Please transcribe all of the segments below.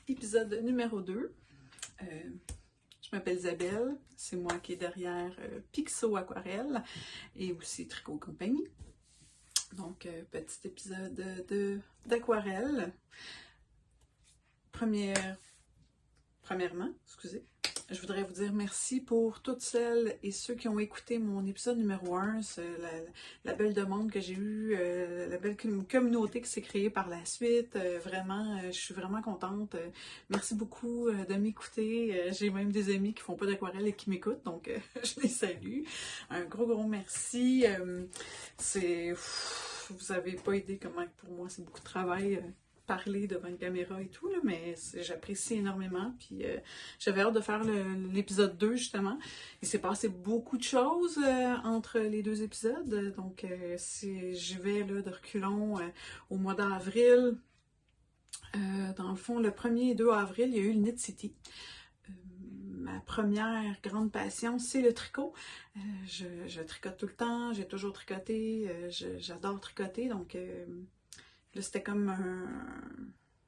épisode numéro 2. Je m'appelle Isabelle, c'est moi qui est derrière Pixo Aquarelle et aussi Tricot Compagnie. Donc, petit épisode d'aquarelle. Premièrement, excusez, je voudrais vous dire merci pour toutes celles et ceux qui ont écouté mon épisode numéro 1, la belle demande que j'ai eue, la belle communauté qui s'est créée par la suite. Vraiment, je suis vraiment contente. Merci beaucoup de m'écouter. J'ai même des amis qui font pas d'aquarelle et qui m'écoutent, donc je les salue. Un gros merci. Vous avez pas idée comment pour moi c'est beaucoup de travail. Parler devant une caméra et tout, là, mais j'apprécie énormément. Puis j'avais hâte de faire l'épisode 2, justement. Il s'est passé beaucoup de choses entre les deux épisodes. Donc, je vais là, de reculons au mois d'avril. Dans le fond, le 1er et 2 avril, il y a eu le Knit City. Ma première grande passion, c'est le tricot. Je tricote tout le temps, j'ai toujours tricoté, j'adore tricoter, donc là, c'était comme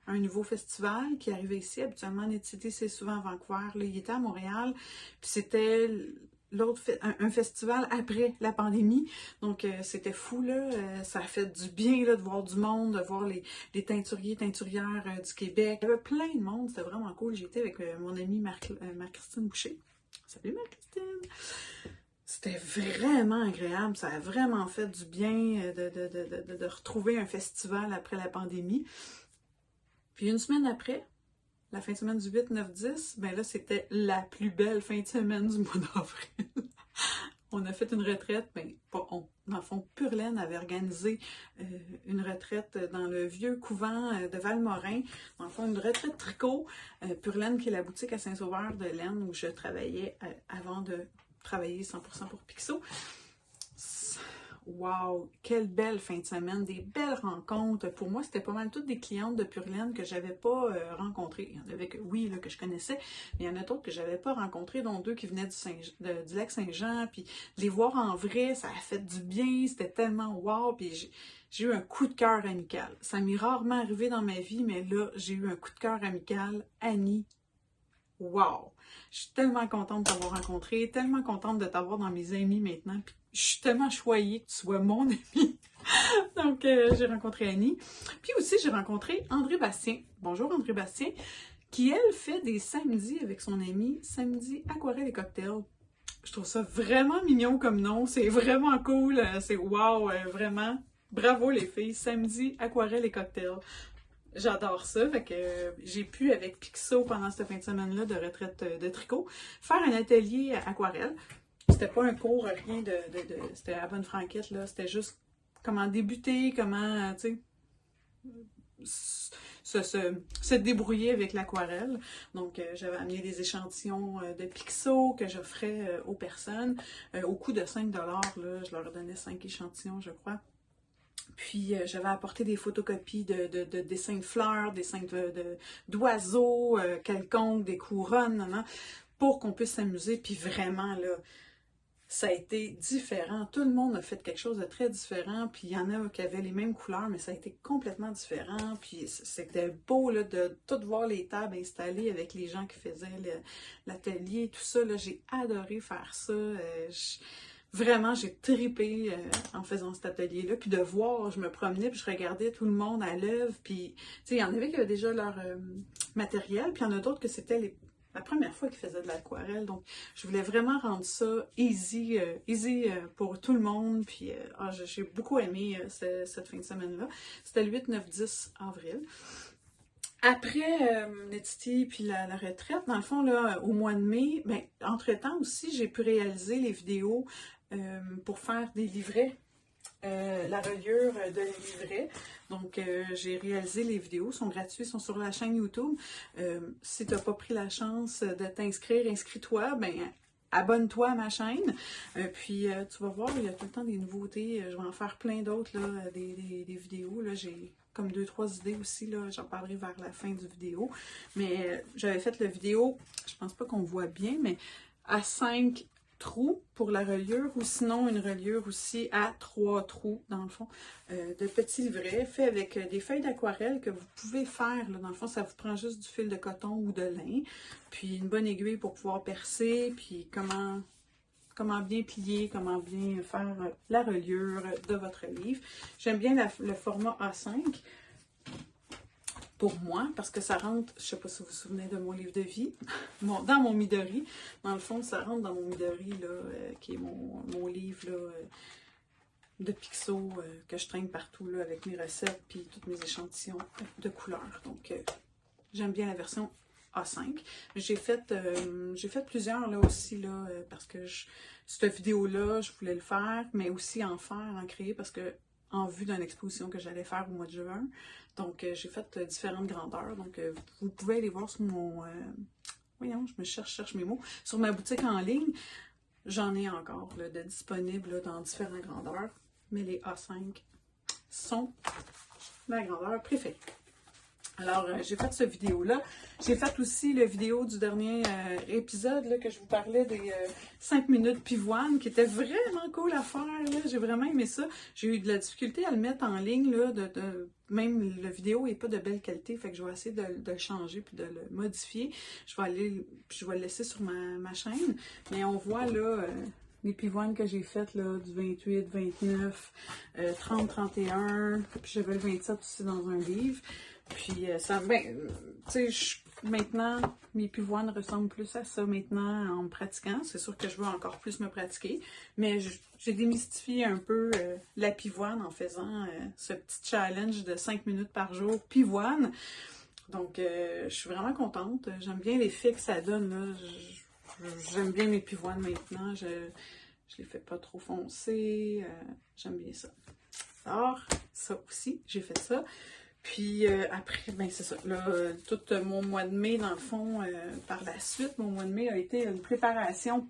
un nouveau festival qui arrivait ici. Habituellement, Knit City, c'est souvent à Vancouver. Là, il était à Montréal. Puis c'était un festival après la pandémie. Donc, c'était fou, là. Ça a fait du bien, là, de voir du monde, de voir les teinturiers, teinturières du Québec. Il y avait plein de monde. C'était vraiment cool. J'étais avec mon amie Marc-Christine Boucher. Salut, Marc-Christine! C'était vraiment agréable, ça a vraiment fait du bien de retrouver un festival après la pandémie. Puis une semaine après, la fin de semaine du 8, 9, 10, ben là c'était la plus belle fin de semaine du mois d'avril. On a fait une retraite, ben pas on. Dans le fond, Purlaine avait organisé une retraite dans le vieux couvent de Valmorin. Dans le fond, une retraite tricot. Purlaine, qui est la boutique à Saint-Sauveur de l'Aisne où je travaillais avant de travailler 100% pour Pixo. Wow! Quelle belle fin de semaine, des belles rencontres. Pour moi, c'était pas mal toutes des clientes de Purlaine que j'avais pas rencontrées. Il y en avait que, oui, là, que je connaissais, mais il y en a d'autres que j'avais pas rencontrées, dont deux qui venaient du lac Saint-Jean. Puis de les voir en vrai, ça a fait du bien, c'était tellement wow! Puis j'ai eu un coup de cœur amical. Ça m'est rarement arrivé dans ma vie, mais là, j'ai eu un coup de cœur amical. Annie, wow! Je suis tellement contente de t'avoir rencontré, tellement contente de t'avoir dans mes amis maintenant. Puis je suis tellement choyée que tu sois mon amie. Donc, j'ai rencontré Annie. Puis aussi, j'ai rencontré André Bastien. Bonjour André Bastien, qui, elle, fait des samedis avec son ami, Samedi Aquarelle et Cocktail. Je trouve ça vraiment mignon comme nom. C'est vraiment cool. C'est wow, vraiment. Bravo les filles. Samedi Aquarelle et Cocktail. J'adore ça, fait que j'ai pu, avec Pixo, pendant cette fin de semaine-là de retraite de tricot, faire un atelier aquarelle. C'était pas un cours, rien c'était à bonne franquette, là. C'était juste comment débuter, comment, tu sais, se débrouiller avec l'aquarelle. Donc, j'avais amené des échantillons de Pixo que j'offrais aux personnes. Au coût de 5 $, là, je leur donnais 5 échantillons, je crois. Puis j'avais apporté des photocopies de dessins de fleurs, dessins d'oiseaux quelconques, des couronnes, pour qu'on puisse s'amuser. Puis vraiment, là, ça a été différent. Tout le monde a fait quelque chose de très différent. Puis il y en a qui avaient les mêmes couleurs, mais ça a été complètement différent. Puis c'était beau là, de tout voir les tables installées avec les gens qui faisaient l'atelier, tout ça. J'ai adoré faire ça. Vraiment, j'ai trippé en faisant cet atelier-là, puis de voir, je me promenais, puis je regardais tout le monde à l'œuvre, puis, tu sais, il y en avait qui avaient déjà leur matériel, puis il y en a d'autres que c'était la première fois qu'ils faisaient de l'aquarelle, donc je voulais vraiment rendre ça easy pour tout le monde, puis j'ai beaucoup aimé cette fin de semaine-là. C'était le 8, 9, 10 avril. Après Netity puis la retraite, dans le fond, là, au mois de mai, ben, entre-temps aussi, j'ai pu réaliser les vidéos pour faire des livrets, la reliure de livrets. Donc, j'ai réalisé les vidéos, sont gratuits, sont sur la chaîne YouTube. Si tu n'as pas pris la chance de t'inscrire, inscris-toi, ben abonne-toi à ma chaîne. Puis, tu vas voir, il y a tout le temps des nouveautés. Je vais en faire plein d'autres, là, des vidéos. Là, j'ai comme 2-3 idées aussi, là, j'en parlerai vers la fin du vidéo. Mais j'avais fait la vidéo, je pense pas qu'on voit bien, mais à 5 trous pour la reliure ou sinon une reliure aussi à 3 trous dans le fond de petits livrets faits avec des feuilles d'aquarelle que vous pouvez faire. Là, dans le fond, ça vous prend juste du fil de coton ou de lin, puis une bonne aiguille pour pouvoir percer, puis comment bien plier, comment bien faire la reliure de votre livre. J'aime bien le format A5 pour moi, parce que ça rentre, je ne sais pas si vous vous souvenez de mon livre de vie, dans mon Midori. Dans le fond, ça rentre dans mon Midori, là, qui est mon livre là, de Picsou que je traîne partout là, avec mes recettes puis tous mes échantillons de couleurs. Donc, j'aime bien la version A5. J'ai fait plusieurs là aussi, là, parce que cette vidéo-là, je voulais le faire, mais aussi en créer, parce que en vue d'une exposition que j'allais faire au mois de juin. Donc, j'ai fait différentes grandeurs. Donc, vous pouvez aller voir sur mon... voyons, je me cherche mes mots. Sur ma boutique en ligne, j'en ai encore là, de disponibles là, dans différentes grandeurs. Mais les A5 sont ma grandeur préférée. Alors, j'ai fait cette vidéo-là. J'ai fait aussi la vidéo du dernier épisode là, que je vous parlais des 5 minutes pivoine, qui était vraiment cool à faire. J'ai vraiment aimé ça. J'ai eu de la difficulté à le mettre en ligne. Là, même la vidéo n'est pas de belle qualité, fait que je vais essayer de le changer puis de le modifier. Je vais le laisser sur ma chaîne. Mais on voit là... les pivoines que j'ai faites là, du 28, 29, 30, 31, puis j'avais le 27 aussi dans un livre. Puis ça, tu sais, maintenant, mes pivoines ressemblent plus à ça maintenant en me pratiquant. C'est sûr que je veux encore plus me pratiquer, mais j'ai démystifié un peu la pivoine en faisant ce petit challenge de 5 minutes par jour pivoine. Donc, je suis vraiment contente. J'aime bien l'effet que ça donne, là. J'aime bien mes pivoines maintenant. Je les fais pas trop foncer. J'aime bien ça. Alors, ça aussi, j'ai fait ça. Puis après, ben c'est ça. Là, tout mon mois de mai, dans le fond, par la suite, mon mois de mai a été une préparation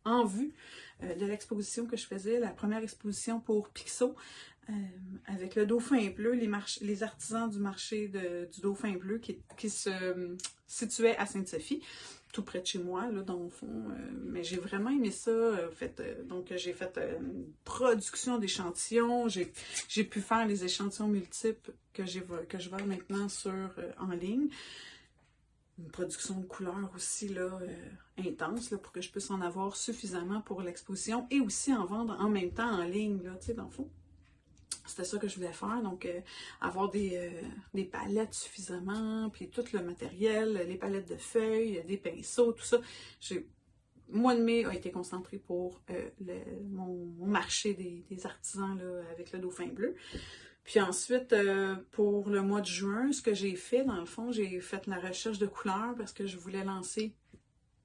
en vue de l'exposition que je faisais, la première exposition pour Picsou, avec le Dauphin bleu, les artisans du marché du Dauphin bleu qui se situait à Sainte-Sophie, tout près de chez moi, là, dans le fond. Mais j'ai vraiment aimé ça. Donc, j'ai fait une production d'échantillons. J'ai pu faire les échantillons multiples que je vends maintenant en ligne. Une production de couleurs aussi là, intense, là, pour que je puisse en avoir suffisamment pour l'exposition et aussi en vendre en même temps en ligne, là, tu sais, dans le fond. C'était ça que je voulais faire, donc avoir des palettes suffisamment, puis tout le matériel, les palettes de feuilles, des pinceaux, tout ça. Mois de mai a été concentré pour mon marché des artisans là, avec le Dauphin bleu. Puis ensuite, pour le mois de juin, ce que j'ai fait, dans le fond, j'ai fait la recherche de couleurs parce que je voulais lancer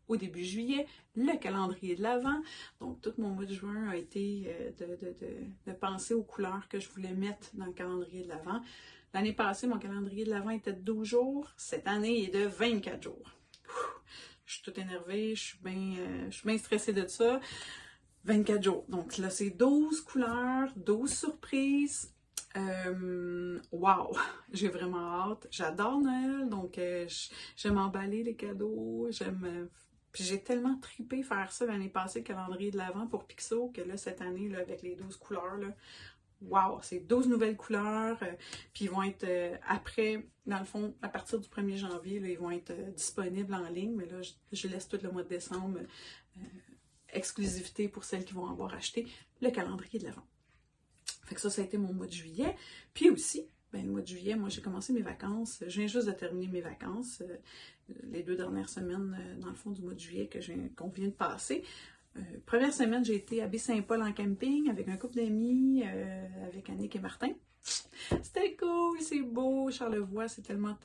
au début juillet le calendrier de l'Avent. Donc, tout mon mois de juin a été de penser aux couleurs que je voulais mettre dans le calendrier de l'Avent. L'année passée, mon calendrier de l'Avent était de 12 jours. Cette année, il est de 24 jours. Je suis toute énervée, je suis bien stressée de ça. 24 jours. Donc là, c'est 12 couleurs, 12 surprises. Wow! J'ai vraiment hâte. J'adore Noël, donc j'aime emballer les cadeaux. Puis j'ai tellement tripé faire ça l'année passée, le calendrier de l'Avent pour Picsou, que là, cette année, là, avec les 12 couleurs, là, wow! C'est 12 nouvelles couleurs. Puis ils vont être après, dans le fond, à partir du 1er janvier, là, ils vont être disponibles en ligne. Mais là, je laisse tout le mois de décembre exclusivité pour celles qui vont avoir acheté le calendrier de l'Avent. Fait que ça a été mon mois de juillet. Puis aussi, ben, le mois de juillet, moi, j'ai commencé mes vacances. Je viens juste de terminer mes vacances, les 2 dernières semaines, dans le fond, du mois de juillet qu'on vient de passer. Première semaine, j'ai été à Baie-Saint-Paul en camping avec un couple d'amis, avec Annick et Martin. C'était cool, c'est beau, Charlevoix, c'est tellement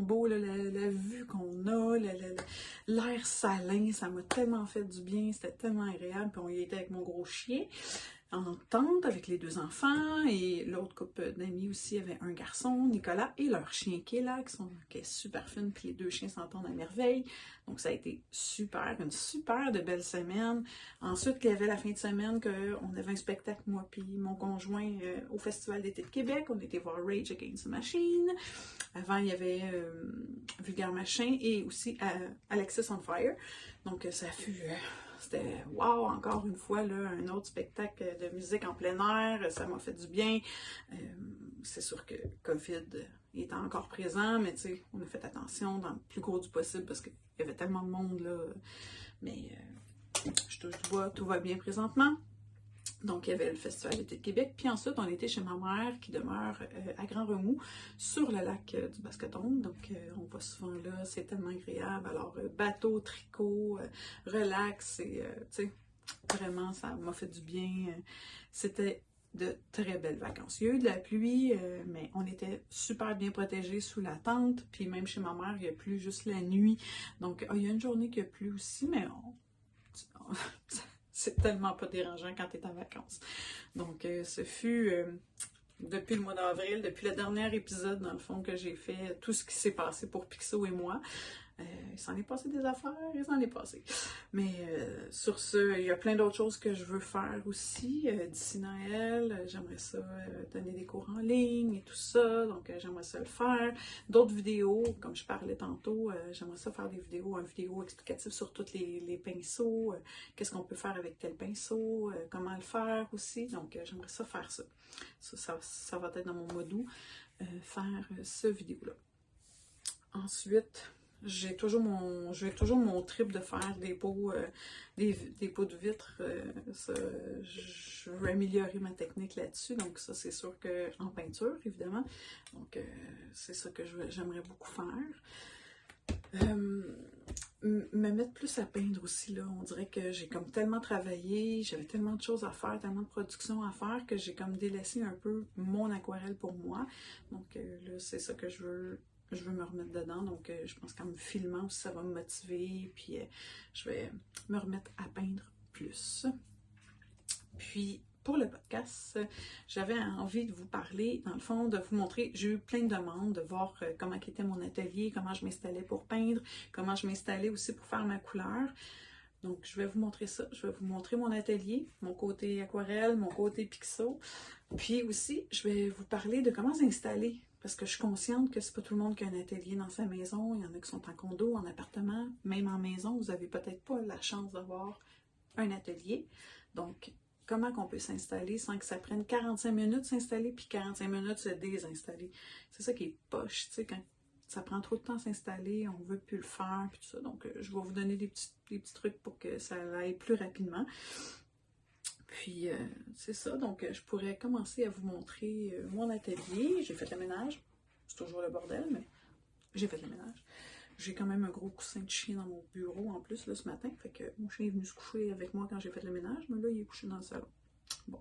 beau, là, la vue qu'on a, l'air salin, ça m'a tellement fait du bien, c'était tellement agréable, puis on y était avec mon gros chien, en tente avec les 2 enfants, et l'autre couple d'amis aussi avait un garçon, Nicolas, et leur chien qui est là, qui est super fun, puis les 2 chiens s'entendent à merveille. Donc ça a été une super de belle semaine. Ensuite, il y avait la fin de semaine qu'on avait un spectacle, moi puis mon conjoint, au Festival d'été de Québec. On était voir Rage Against the Machine. Avant, il y avait Vulgaire Machin et aussi Alexis on Fire. Donc ça c'était wow, encore une fois, là, un autre spectacle de musique en plein air, ça m'a fait du bien. C'est sûr que COVID est encore présent, mais tu sais, on a fait attention dans le plus gros du possible parce qu'il y avait tellement de monde là. Mais je touche du bois, tout va bien présentement. Donc, il y avait le Festival d'été de Québec. Puis ensuite, on était chez ma mère qui demeure à Grand-Remous, sur le lac du Bascoton. Donc, on va souvent là, c'est tellement agréable. Alors, bateau, tricot, relax, et tu sais, vraiment, ça m'a fait du bien. C'était de très belles vacances. Il y a eu de la pluie, mais on était super bien protégés sous la tente. Puis même chez ma mère, il y a plu juste la nuit. Donc, il y a une journée qui a plu aussi, mais c'est tellement pas dérangeant quand tu es en vacances. Donc, ce fut depuis le mois d'avril, depuis le dernier épisode, dans le fond, que j'ai fait tout ce qui s'est passé pour Picsou et moi. Il s'en est passé des affaires, il s'en est passé. Mais sur ce, il y a plein d'autres choses que je veux faire aussi. D'ici Noël, j'aimerais ça donner des cours en ligne et tout ça. Donc, j'aimerais ça le faire. D'autres vidéos, comme je parlais tantôt, j'aimerais ça faire des vidéos, une vidéo explicative sur tous les pinceaux. Qu'est-ce qu'on peut faire avec tel pinceau, comment le faire aussi. Donc, j'aimerais ça faire ça. Ça va être dans mon mois d'août, faire ce vidéo-là. Ensuite, j'ai toujours mon trip de faire des pots, des pots de vitre. Je veux améliorer ma technique là-dessus. Donc ça, c'est sûr que en peinture, évidemment. Donc c'est ça que j'aimerais beaucoup faire. Me mettre plus à peindre aussi, là. On dirait que j'ai comme tellement travaillé, j'avais tellement de choses à faire, tellement de production à faire que j'ai comme délaissé un peu mon aquarelle pour moi. Donc là, c'est ça que je veux me remettre dedans, donc je pense qu'en me filmant aussi, ça va me motiver, puis je vais me remettre à peindre plus. Puis, pour le podcast, j'avais envie de vous parler, dans le fond, de vous montrer, j'ai eu plein de demandes, de voir comment était mon atelier, comment je m'installais pour peindre, comment je m'installais aussi pour faire ma couleur. Donc, je vais vous montrer ça. Je vais vous montrer mon atelier, mon côté aquarelle, mon côté pixo. Puis aussi, je vais vous parler de comment s'installer. Parce que je suis consciente que c'est pas tout le monde qui a un atelier dans sa maison. Il y en a qui sont en condo, en appartement. Même en maison, vous n'avez peut-être pas la chance d'avoir un atelier. Donc, comment qu'on peut s'installer sans que ça prenne 45 minutes s'installer puis 45 minutes se désinstaller. C'est ça qui est poche, tu sais, quand ça prend trop de temps à s'installer, on ne veut plus le faire, puis tout ça. Donc, je vais vous donner des petits trucs pour que ça aille plus rapidement. Puis, c'est ça. Donc, je pourrais commencer à vous montrer mon atelier. J'ai fait le ménage. C'est toujours le bordel, mais j'ai fait le ménage. J'ai quand même un gros coussin de chien dans mon bureau en plus, là, ce matin. Fait que mon chien est venu se coucher avec moi quand j'ai fait le ménage, mais là, il est couché dans le salon. Bon.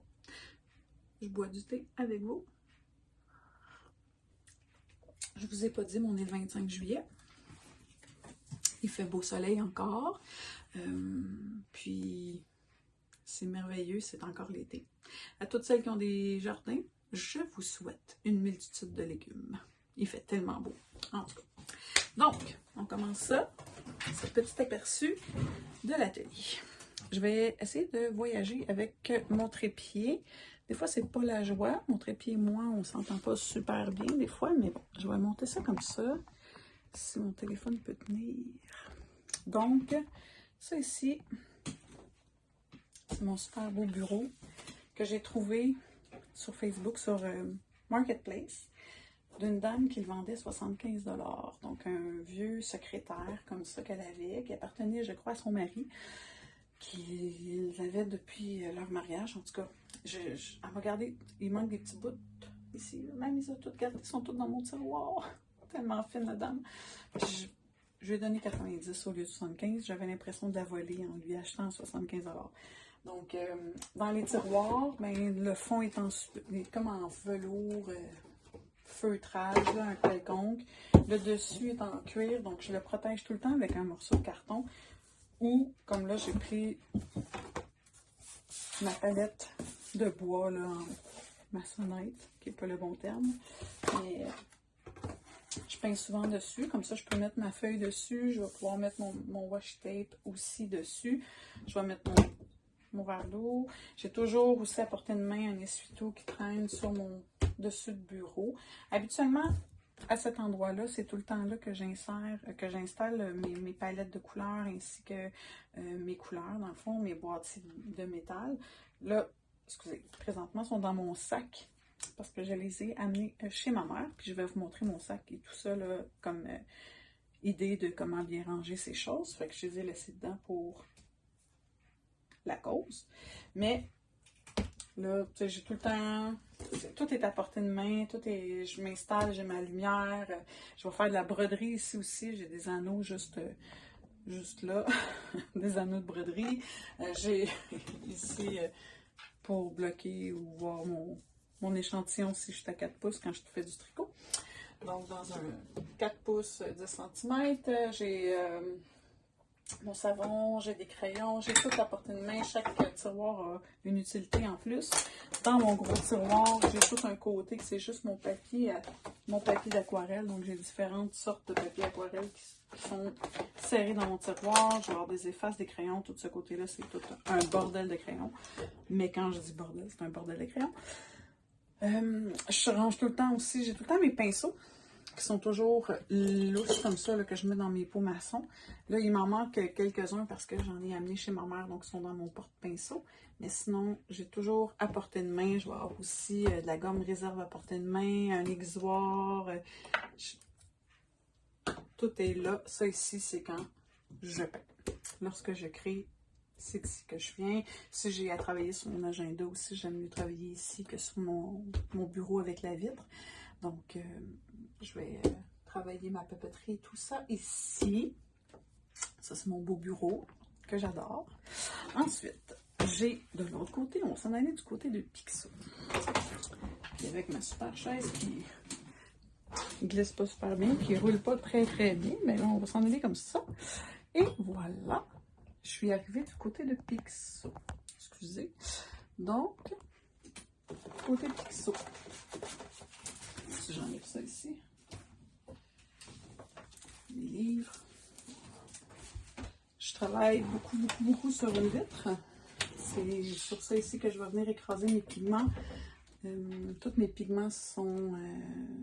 Je bois du thé avec vous. Je vous ai pas dit, mais on est le 25 juillet. Il fait beau soleil encore. Puis, c'est merveilleux, c'est encore l'été. À toutes celles qui ont des jardins, je vous souhaite une multitude de légumes. Il fait tellement beau, en tout cas. Donc, on commence ça, ce petit aperçu de l'atelier. Je vais essayer de voyager avec mon trépied. Des fois, c'est pas la joie. Mon trépied et moi, on s'entend pas super bien des fois, mais bon, je vais monter ça comme ça, si mon téléphone peut tenir. Donc, ça ici, c'est mon super beau bureau que j'ai trouvé sur Facebook, sur Marketplace, d'une dame qui le vendait 75 $. Donc, un vieux secrétaire comme ça qu'elle avait, qui appartenait, je crois, à son mari, qui l'avait depuis leur mariage. En tout cas, elle m'a regardé, il manque des petits bouts ici. Même, ils ont toutes gardé, ils sont tous dans mon tiroir. Tellement fine, la dame. Je lui ai donné 90 au lieu de 75. J'avais l'impression de la voler en lui achetant 75 $. Donc, dans les tiroirs, ben, le fond est comme en velours, feutrage, là, un quelconque. Le dessus est en cuir, donc je le protège tout le temps avec un morceau de carton. Ou, comme là, j'ai pris ma palette de bois, là, en maçonnette, qui n'est pas le bon terme. Mais je peins souvent dessus, comme ça je peux mettre ma feuille dessus. Je vais pouvoir mettre mon washi tape aussi dessus. Je vais mettre mon verre d'eau. J'ai toujours aussi à portée de main un essuie-tout qui traîne sur mon dessus de bureau. Habituellement, à cet endroit-là, c'est tout le temps là que j'installe mes palettes de couleurs ainsi que mes couleurs, dans le fond, mes boîtiers de métal. Là, excusez, présentement, sont dans mon sac parce que je les ai amenés chez ma mère. Puis je vais vous montrer mon sac et tout ça, là, comme idée de comment bien ranger ces choses. Fait que je les ai laissés dedans pour la cause. Mais là, tu sais, j'ai tout le temps, tout est à portée de main, je m'installe, j'ai ma lumière, je vais faire de la broderie ici aussi, j'ai des anneaux juste là, des anneaux de broderie. J'ai ici pour bloquer ou voir mon échantillon si je suis à 4 pouces quand je fais du tricot. Donc, dans un 4 pouces 10 cm, j'ai mon savon, j'ai des crayons, j'ai tout à portée de main. Chaque tiroir a une utilité en plus. Dans mon gros tiroir, j'ai tout un côté que c'est juste mon papier d'aquarelle. Donc, j'ai différentes sortes de papier aquarelle qui sont serrés dans mon tiroir. Je vais avoir des effaces, des crayons. Tout ce côté-là, c'est tout un bordel de crayons. Mais quand je dis bordel, c'est un bordel de crayons. Je range tout le temps aussi, j'ai tout le temps mes pinceaux qui sont toujours lousses comme ça, là, que je mets dans mes pots maçons. Là, il m'en manque quelques-uns parce que j'en ai amené chez ma mère, donc ils sont dans mon porte-pinceau. Mais sinon, j'ai toujours à portée de main. Je vais avoir aussi de la gomme réserve à portée de main, un aiguisoir. Tout est là. Ça ici, c'est quand je peins. Lorsque je crée, c'est ici que je viens. Si j'ai à travailler sur mon agenda aussi, j'aime mieux travailler ici que sur mon bureau avec la vitre. Donc, je vais travailler ma papeterie et tout ça ici. Ça, c'est mon beau bureau que j'adore. Ensuite, j'ai de l'autre côté, on va s'en aller du côté de Picsou. Puis avec ma super chaise qui glisse pas super bien, qui roule pas très très bien, mais là, on va s'en aller comme ça. Et voilà, je suis arrivée du côté de Picsou. Excusez. Donc, côté Picsou. Si j'enlève ça ici. Les livres. Je travaille beaucoup sur une vitre. C'est sur ça ici que je vais venir écraser mes pigments. Tous mes pigments sont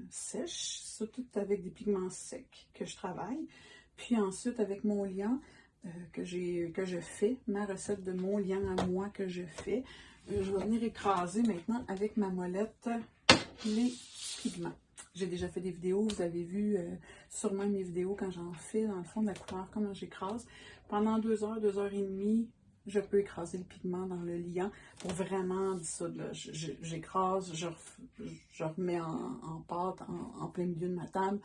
sèches, surtout avec des pigments secs que je travaille. Puis ensuite, avec mon liant que je fais, ma recette de mon liant à moi que je fais, je vais venir écraser maintenant avec ma molette les pigments. J'ai déjà fait des vidéos, vous avez vu sûrement mes vidéos quand j'en fais, dans le fond de la couleur, comment j'écrase. Pendant 2 heures, 2 heures et demie, je peux écraser le pigment dans le liant pour vraiment dissoudre. J'écrase, je remets en pâte en plein milieu de ma table.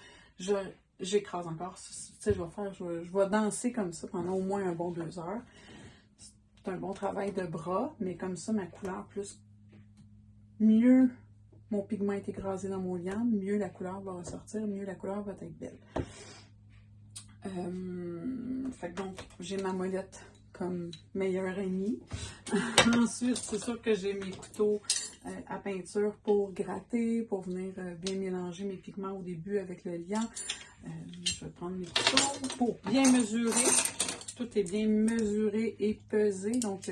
J'écrase encore. Tu sais, je vais danser comme ça pendant au moins un bon 2 heures. C'est un bon travail de bras, mais comme ça, ma couleur mieux mon pigment est écrasé dans mon liant, mieux la couleur va ressortir, mieux la couleur va être belle. Fait que donc, j'ai ma molette comme meilleure amie. Ensuite, c'est sûr que j'ai mes couteaux à peinture pour gratter, pour venir bien mélanger mes pigments au début avec le liant. Je vais prendre mes couteaux pour bien mesurer. Tout est bien mesuré et pesé. Donc,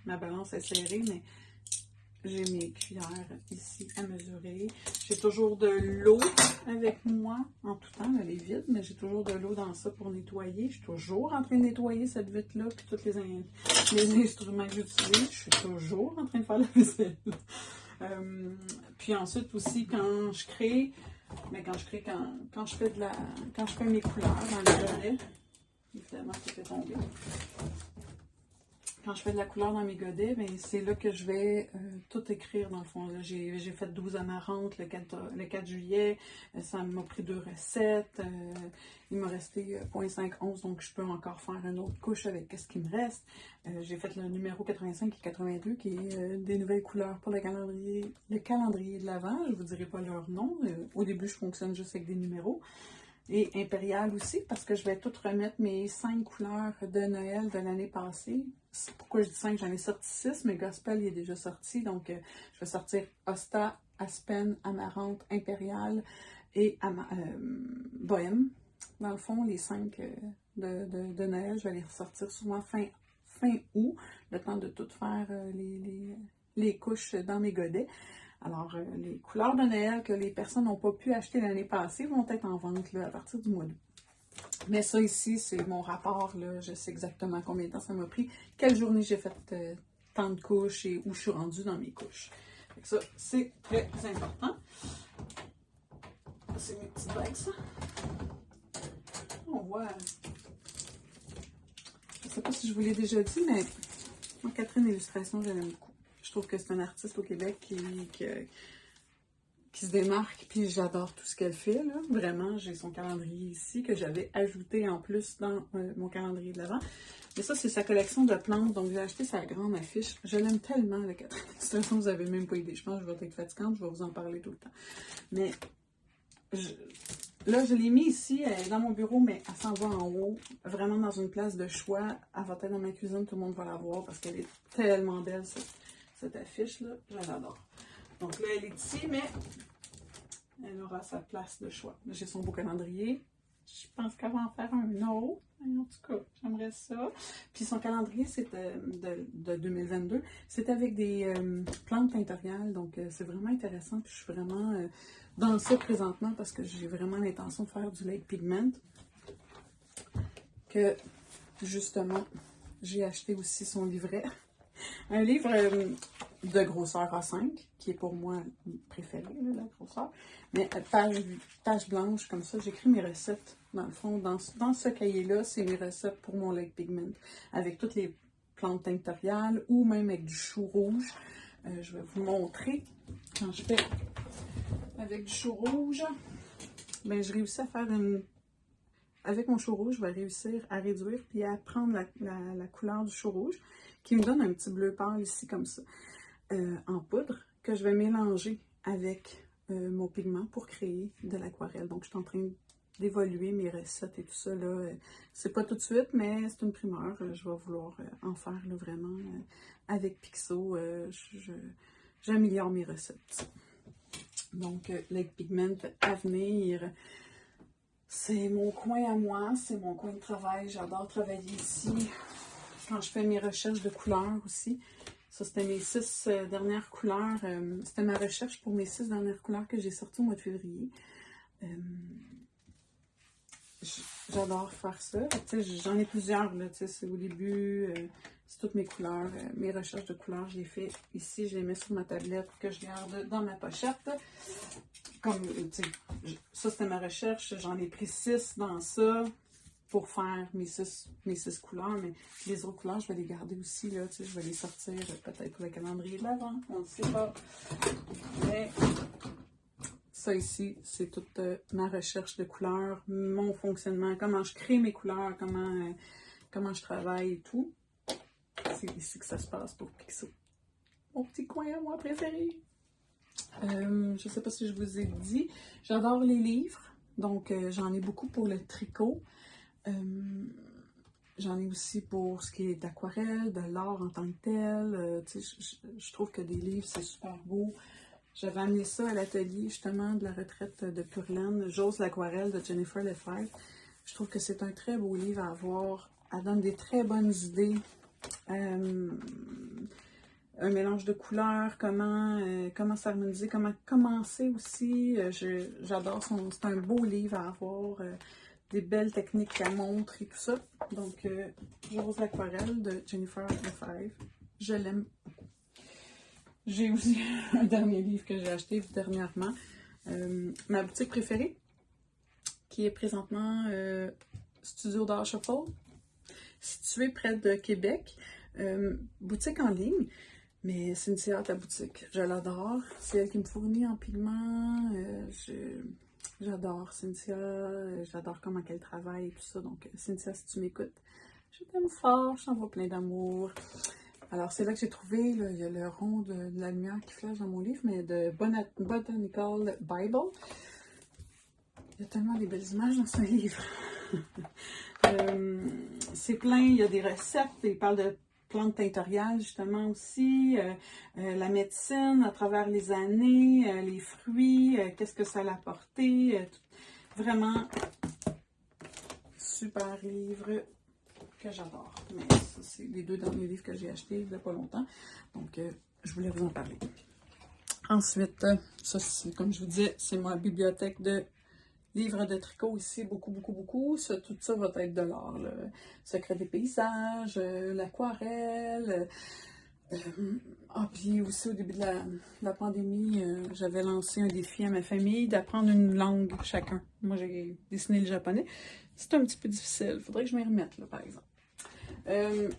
ma balance est serrée, mais j'ai mes cuillères ici à mesurer. J'ai toujours de l'eau avec moi en tout temps. Elle est vide, mais j'ai toujours de l'eau dans ça pour nettoyer. Je suis toujours en train de nettoyer cette vitre-là, puis tous les instruments que j'utilise. Je suis toujours en train de faire la vaisselle. Puis ensuite aussi, quand je crée, quand je fais mes couleurs dans le godet, évidemment, ça fait tomber. Quand je fais de la couleur dans mes godets, c'est là que je vais tout écrire dans le fond. J'ai fait 12 amarantes le 4 juillet. Ça m'a pris 2 recettes. Il m'a resté 0,5 onces, donc je peux encore faire une autre couche avec ce qui me reste. J'ai fait le numéro 85 et 82 qui est des nouvelles couleurs pour le calendrier de l'Avent. Je ne vous dirai pas leur nom. Au début, je fonctionne juste avec des numéros. Et impérial aussi, parce que je vais tout remettre mes 5 couleurs de Noël de l'année passée. Pourquoi je dis 5? J'en ai sorti 6, mais Gospel il est déjà sorti. Donc, je vais sortir Osta, Aspen, Amarante, Impérial et Bohème. Dans le fond, les 5 de Noël, je vais les ressortir souvent fin août, le temps de tout faire les couches dans mes godets. Alors, les couleurs de Noël que les personnes n'ont pas pu acheter l'année passée vont être en vente là, à partir du mois d'août. Mais ça ici, c'est mon rapport, là. Je sais exactement combien de temps ça m'a pris, quelle journée j'ai fait tant de couches et où je suis rendue dans mes couches. Fait que ça, c'est très important. C'est mes petites bagues, ça. On voit... Je ne sais pas si je vous l'ai déjà dit, mais moi, Catherine Illustration, je l'aime beaucoup. Je trouve que c'est un artiste au Québec qui se démarque, puis j'adore tout ce qu'elle fait, là. Vraiment, j'ai son calendrier ici, que j'avais ajouté en plus dans mon calendrier de l'Avent. Mais ça, c'est sa collection de plantes, donc j'ai acheté sa grande affiche. Je l'aime tellement, la Catherine Illustration, vous n'avez même pas idée. Je pense que je vais être fatigante, je vais vous en parler tout le temps. Mais... Là, je l'ai mis ici, dans mon bureau, mais elle s'en va en haut, vraiment dans une place de choix. Elle va être dans ma cuisine, tout le monde va la voir parce qu'elle est tellement belle, cette affiche-là. Je l'adore. Donc là, elle est ici, mais elle aura sa place de choix. J'ai son beau calendrier. Je pense qu'elle va en faire un autre. En tout cas, j'aimerais ça. Puis son calendrier, c'est de 2022. C'est avec des plantes tintoriales. Donc, c'est vraiment intéressant. Puis je suis vraiment dans ça présentement parce que j'ai vraiment l'intention de faire du Lake Pigment. Que, justement, j'ai acheté aussi son livret. Un livre de grosseur A5, qui est pour moi préféré, là, la grosseur. Mais page blanche, comme ça, j'écris mes recettes. Dans le fond, dans ce cahier-là, c'est mes recettes pour mon Lake Pigment. Avec toutes les plantes tinctoriales ou même avec du chou rouge. Je vais vous montrer quand je fais avec du chou rouge. Ben, je réussis à faire une... Avec mon chou rouge, je vais réussir à réduire puis à prendre la couleur du chou rouge qui me donne un petit bleu pâle ici comme ça en poudre que je vais mélanger avec mon pigment pour créer de l'aquarelle. Donc, je suis en train d'évoluer mes recettes et tout ça. C'est pas tout de suite, mais c'est une primeur. Je vais vouloir en faire là, vraiment avec Pixo. J'améliore mes recettes. Donc, Lake Pigment à venir. C'est mon coin à moi, c'est mon coin de travail. J'adore travailler ici. Quand je fais mes recherches de couleurs aussi. Ça, c'était mes 6 dernières couleurs. C'était ma recherche pour mes 6 dernières couleurs que j'ai sorties au mois de février. J'adore faire ça. J'en ai plusieurs, là. C'est au début, c'est toutes mes couleurs. Mes recherches de couleurs, je les fais ici. Je les mets sur ma tablette que je garde dans ma pochette. Comme, ça, c'était ma recherche. J'en ai pris 6 dans ça pour faire mes 6 couleurs, mais les autres couleurs, je vais les garder aussi, là, je vais les sortir peut-être pour le calendrier de l'Avent, on ne sait pas. Mais ça ici, c'est toute ma recherche de couleurs, mon fonctionnement, comment je crée mes couleurs, comment je travaille et tout. C'est ici que ça se passe pour Pixo. Mon petit coin à moi préféré. Je ne sais pas si je vous ai dit, j'adore les livres, donc j'en ai beaucoup pour le tricot. J'en ai aussi pour ce qui est d'aquarelle, de l'art en tant que tel. Je trouve que des livres, c'est super beau. J'avais amené ça à l'atelier, justement, de la retraite de Purlaine, J'ose l'aquarelle de Jennifer Lefebvre. Je trouve que c'est un très beau livre à avoir. Elle donne des très bonnes idées. Un mélange de couleurs, comment s'harmoniser, comment commencer aussi. J'adore c'est un beau livre à avoir. Des belles techniques qu'elle montre et tout ça. Donc, J'ose l'aquarelle de Jennifer Lefebvre. Je l'aime beaucoup. J'ai aussi un dernier livre que j'ai acheté dernièrement. Ma boutique préférée, qui est présentement Studio d'Art Shuffle, située près de Québec. Boutique en ligne, mais Cynthia, ta boutique, je l'adore. C'est elle qui me fournit en pigment. J'adore Cynthia, j'adore comment elle travaille et tout ça. Donc, Cynthia, si tu m'écoutes, je t'aime fort, je t'envoie plein d'amour. Alors, c'est là que j'ai trouvé, là, il y a le rond de la lumière qui flash dans mon livre, mais de Botanical Bible. Il y a tellement des belles images dans ce livre. C'est plein, il y a des recettes, il parle de plantes tintoriales justement aussi, la médecine à travers les années, les fruits, qu'est-ce que ça a apporté. Vraiment, super livre que j'adore. Mais ça, c'est les 2 derniers livres que j'ai achetés il n'y a pas longtemps. Donc, je voulais vous en parler. Ensuite, ça, comme je vous disais, c'est ma bibliothèque de livres de tricot ici, beaucoup, beaucoup, beaucoup. Ça, tout ça va être de l'art. Le secret des paysages, l'aquarelle. Puis aussi au début de la pandémie, j'avais lancé un défi à ma famille d'apprendre une langue chacun. Moi, j'ai dessiné le japonais. C'est un petit peu difficile. Il faudrait que je m'y remette, là, par exemple.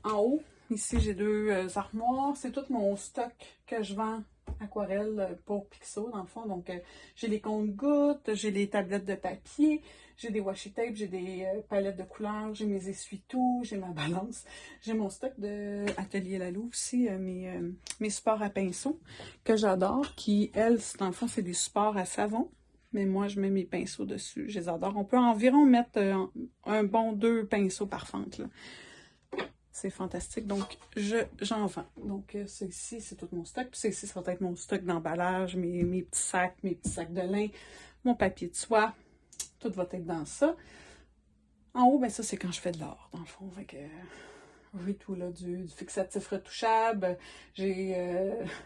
En haut, ici, j'ai deux armoires. C'est tout mon stock que je vends aquarelle pour Pixo, dans le fond. Donc, j'ai les comptes-gouttes, j'ai les tablettes de papier, j'ai des washi tape, j'ai des palettes de couleurs, j'ai mes essuie-tout, j'ai ma balance. J'ai mon stock de Atelier Lalou aussi, mes supports à pinceau que j'adore, qui, elles, dans le fond, c'est des supports à savon. Mais moi, je mets mes pinceaux dessus. Je les adore. On peut environ mettre un bon 2 pinceaux par fente, là. C'est fantastique. Donc, j'en vends. Donc, ici, c'est tout mon stock. Puis, ici, ça va être mon stock d'emballage, mes petits sacs de lin, mon papier de soie. Tout va être dans ça. En haut, ben ça, c'est quand je fais de l'art, dans le fond. Fait que, j'ai tout, là, du fixatif retouchable. J'ai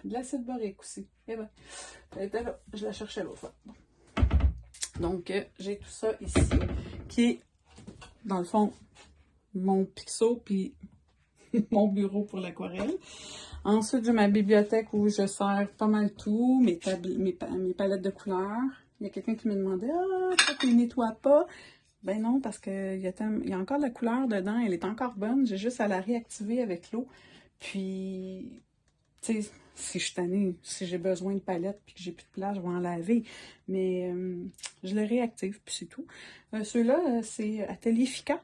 de l'acide borique aussi. Et ben, elle était là. Je la cherchais l'autre fois. Donc, j'ai tout ça ici, qui est, dans le fond, mon Pixo, puis mon bureau pour l'aquarelle. Ensuite, j'ai ma bibliothèque où je sers pas mal tout, mes palettes de couleurs. Il y a quelqu'un qui me demandait « Ah, pourquoi tu ne nettoies pas? » Ben non, parce qu'il y a encore de la couleur dedans, elle est encore bonne, j'ai juste à la réactiver avec l'eau. Puis, tu sais, si je suis tannée, si j'ai besoin de palette puis que j'ai plus de place, je vais en laver. Mais je le réactive, puis c'est tout. Ceux-là, c'est Atelier Fika.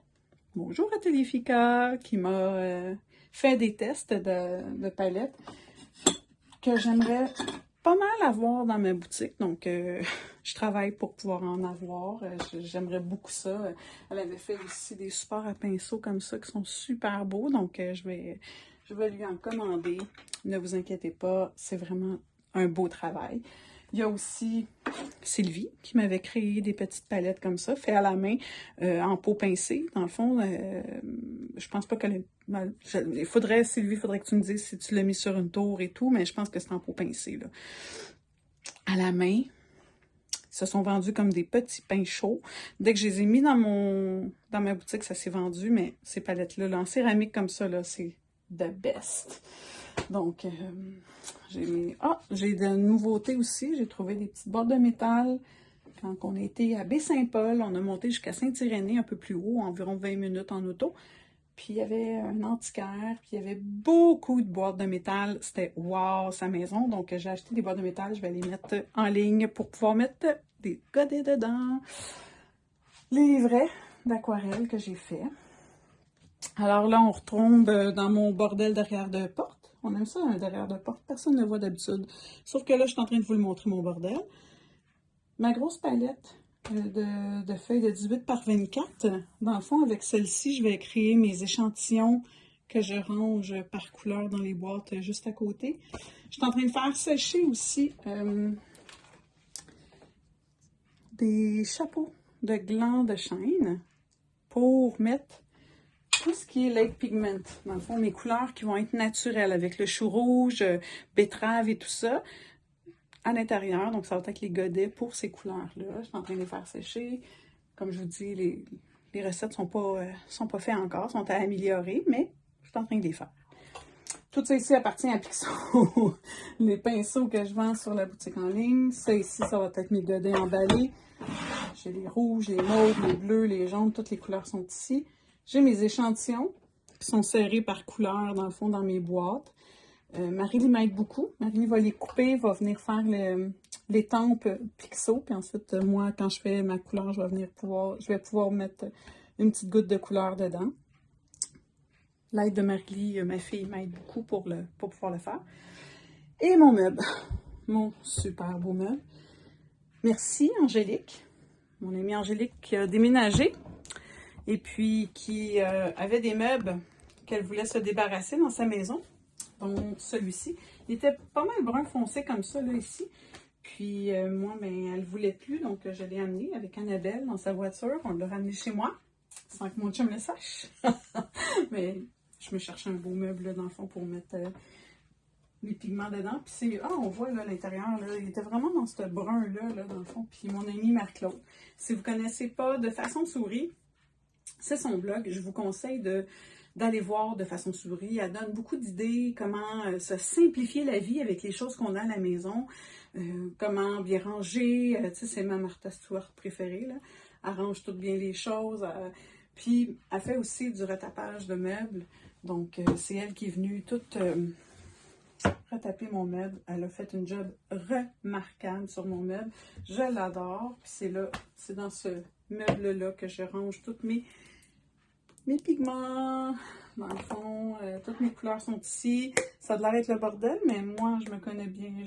Bonjour Atelier Fika, qui m'a fait des tests de palettes que j'aimerais pas mal avoir dans ma boutique. Donc, je travaille pour pouvoir en avoir. J'aimerais beaucoup ça. Elle avait fait aussi des supports à pinceau comme ça qui sont super beaux. Donc, je vais lui en commander. Ne vous inquiétez pas, c'est vraiment un beau travail. Il y a aussi Sylvie qui m'avait créé des petites palettes comme ça, fait à la main, en peau pincée. Dans le fond, je pense pas qu'elle est mal. Sylvie, il faudrait que tu me dises si tu l'as mis sur une tour et tout, mais je pense que c'est en peau pincée, là. À la main, ils se sont vendus comme des petits pains chauds. Dès que je les ai mis dans ma boutique, ça s'est vendu, mais ces palettes-là, là, en céramique comme ça, là, c'est the best. Donc, j'ai de nouveautés aussi. J'ai trouvé des petites boîtes de métal. Quand on était à Baie-Saint-Paul, on a monté jusqu'à Saint-Irénée, un peu plus haut, environ 20 minutes en auto. Puis, il y avait un antiquaire, puis il y avait beaucoup de boîtes de métal. C'était wow, sa maison. Donc, j'ai acheté des boîtes de métal. Je vais les mettre en ligne pour pouvoir mettre des godets dedans. Les livrets d'aquarelle que j'ai fait. Alors là, on retombe dans mon bordel derrière de porte. On aime ça, un derrière de porte. Personne ne le voit d'habitude. Sauf que là, je suis en train de vous le montrer, mon bordel. Ma grosse palette de feuilles de 18 par 24. Dans le fond, avec celle-ci, je vais créer mes échantillons que je range par couleur dans les boîtes juste à côté. Je suis en train de faire sécher aussi des chapeaux de glands de chêne pour mettre tout ce qui est Lake Pigment, dans le fond, mes couleurs qui vont être naturelles avec le chou rouge, betterave et tout ça à l'intérieur. Donc, ça va être les godets pour ces couleurs-là. Je suis en train de les faire sécher. Comme je vous dis, les recettes sont pas faites encore, sont à améliorer, mais je suis en train de les faire. Tout ça ici appartient à Pixo. Les pinceaux que je vends sur la boutique en ligne. Ça ici, ça va être mes godets emballés. J'ai les rouges, les mauves, les bleus, les jaunes, toutes les couleurs sont ici. J'ai mes échantillons qui sont serrés par couleur, dans le fond, dans mes boîtes. Marie m'aide beaucoup. Marie va les couper, va venir faire les tempes Pixo. Puis ensuite, moi, quand je fais ma couleur, je vais pouvoir mettre une petite goutte de couleur dedans. L'aide de Marie, ma fille, m'aide beaucoup pour pouvoir le faire. Et mon meuble, mon super beau meuble. Merci, Angélique. Mon amie Angélique qui a déménagé. Et puis qui avait des meubles qu'elle voulait se débarrasser dans sa maison. Donc celui-ci, il était pas mal brun foncé comme ça, là, ici. Puis moi, ben, elle ne voulait plus, donc je l'ai amené avec Annabelle dans sa voiture. On l'a ramené chez moi, sans que mon chum le sache. Mais je me cherchais un beau meuble, là, dans le fond, pour mettre les pigments dedans. Puis c'est, on voit là l'intérieur, là, il était vraiment dans ce brun-là, là, dans le fond. Puis mon amie Marc-Claude. Si vous ne connaissez pas De Façon Souris, c'est son blog. Je vous conseille d'aller voir De Façon Souris. Elle donne beaucoup d'idées, comment se simplifier la vie avec les choses qu'on a à la maison, comment bien ranger. Tu sais, c'est ma Martha Stewart préférée, là. Elle range tout bien les choses. Puis, elle fait aussi du retapage de meubles. Donc, c'est elle qui est venue toute retaper mon meuble. Elle a fait une job remarquable sur mon meuble. Je l'adore. Puis c'est là, c'est dans ce meuble-là que je range toutes mes pigments. Dans le fond, toutes mes couleurs sont ici. Ça a l'air d'être le bordel, mais moi, je me connais bien.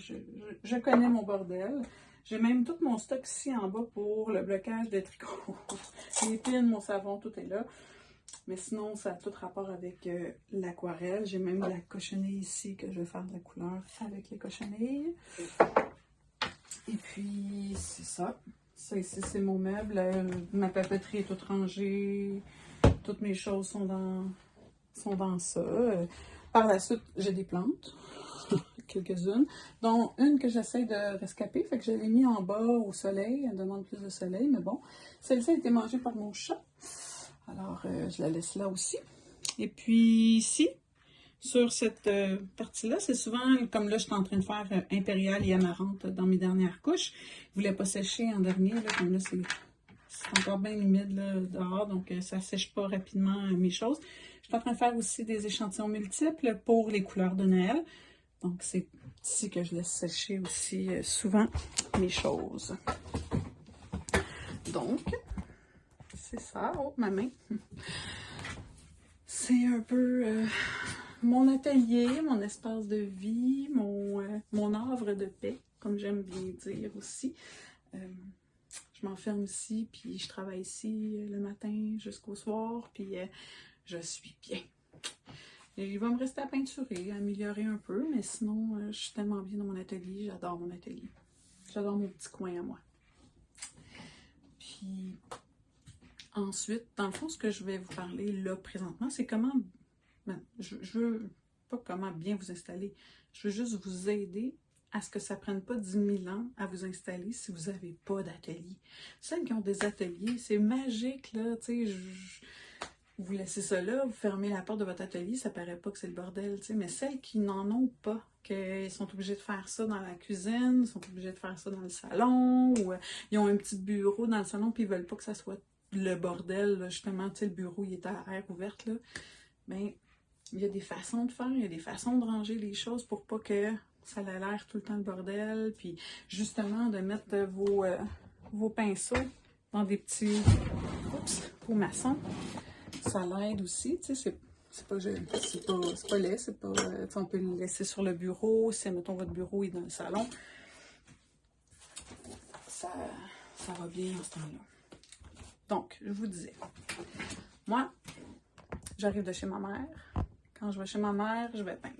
Je connais mon bordel. J'ai même tout mon stock ici en bas pour le blocage de tricot. Les pins, mon savon, tout est là. Mais sinon, ça a tout rapport avec l'aquarelle. J'ai même de la cochonnerie ici que je vais faire de la couleur avec les cochonneries. Et puis, c'est ça. Ça ici, c'est mon meuble. Ma papeterie est toute rangée. Toutes mes choses sont dans ça. Par la suite, j'ai des plantes. Quelques-unes, dont une que j'essaie de rescaper, fait que je l'ai mis en bas au soleil, elle demande plus de soleil, mais bon, celle-ci a été mangée par mon chat, alors je la laisse là aussi. Et puis ici, sur cette partie-là, c'est souvent, comme là je suis en train de faire impérial et amarante dans mes dernières couches, je voulais pas sécher en dernier, là, comme là c'est encore bien humide là, dehors, donc ça sèche pas rapidement mes choses. Je suis en train de faire aussi des échantillons multiples pour les couleurs de Noël. Donc, c'est ici que je laisse sécher aussi souvent mes choses. Donc, c'est ça. Oh, ma main! C'est un peu mon atelier, mon espace de vie, mon havre de paix, comme j'aime bien dire aussi. Je m'enferme ici, puis je travaille ici le matin jusqu'au soir, puis je suis bien. Et il va me rester à peinturer, à améliorer un peu, mais sinon, je suis tellement bien dans mon atelier, j'adore mon atelier. J'adore mon petit coin à moi. Puis, ensuite, dans le fond, ce que je vais vous parler là, présentement, c'est comment... Ben, je veux pas comment bien vous installer, je veux juste vous aider à ce que ça ne prenne pas 10 000 ans à vous installer si vous n'avez pas d'atelier. Celles qui ont des ateliers, c'est magique, là, tu sais, vous laissez ça là, vous fermez la porte de votre atelier, ça paraît pas que c'est le bordel, tu sais, mais celles qui n'en ont pas, qu'ils sont obligés de faire ça dans la cuisine, sont obligés de faire ça dans le salon, ou ils ont un petit bureau dans le salon, puis ils veulent pas que ça soit le bordel, là, justement, tu sais, le bureau, il est à air ouverte, là, bien, il y a des façons de faire, il y a des façons de ranger les choses pour pas que ça ait l'air tout le temps le bordel, puis justement, de mettre vos pinceaux dans des petits pots maçons. Ça l'aide aussi, tu sais, c'est pas laid, c'est pas, on peut le laisser sur le bureau, si, mettons, votre bureau est dans le salon, ça va bien en ce temps-là. Donc, je vous disais, moi, j'arrive de chez ma mère, quand je vais chez ma mère, je vais peindre.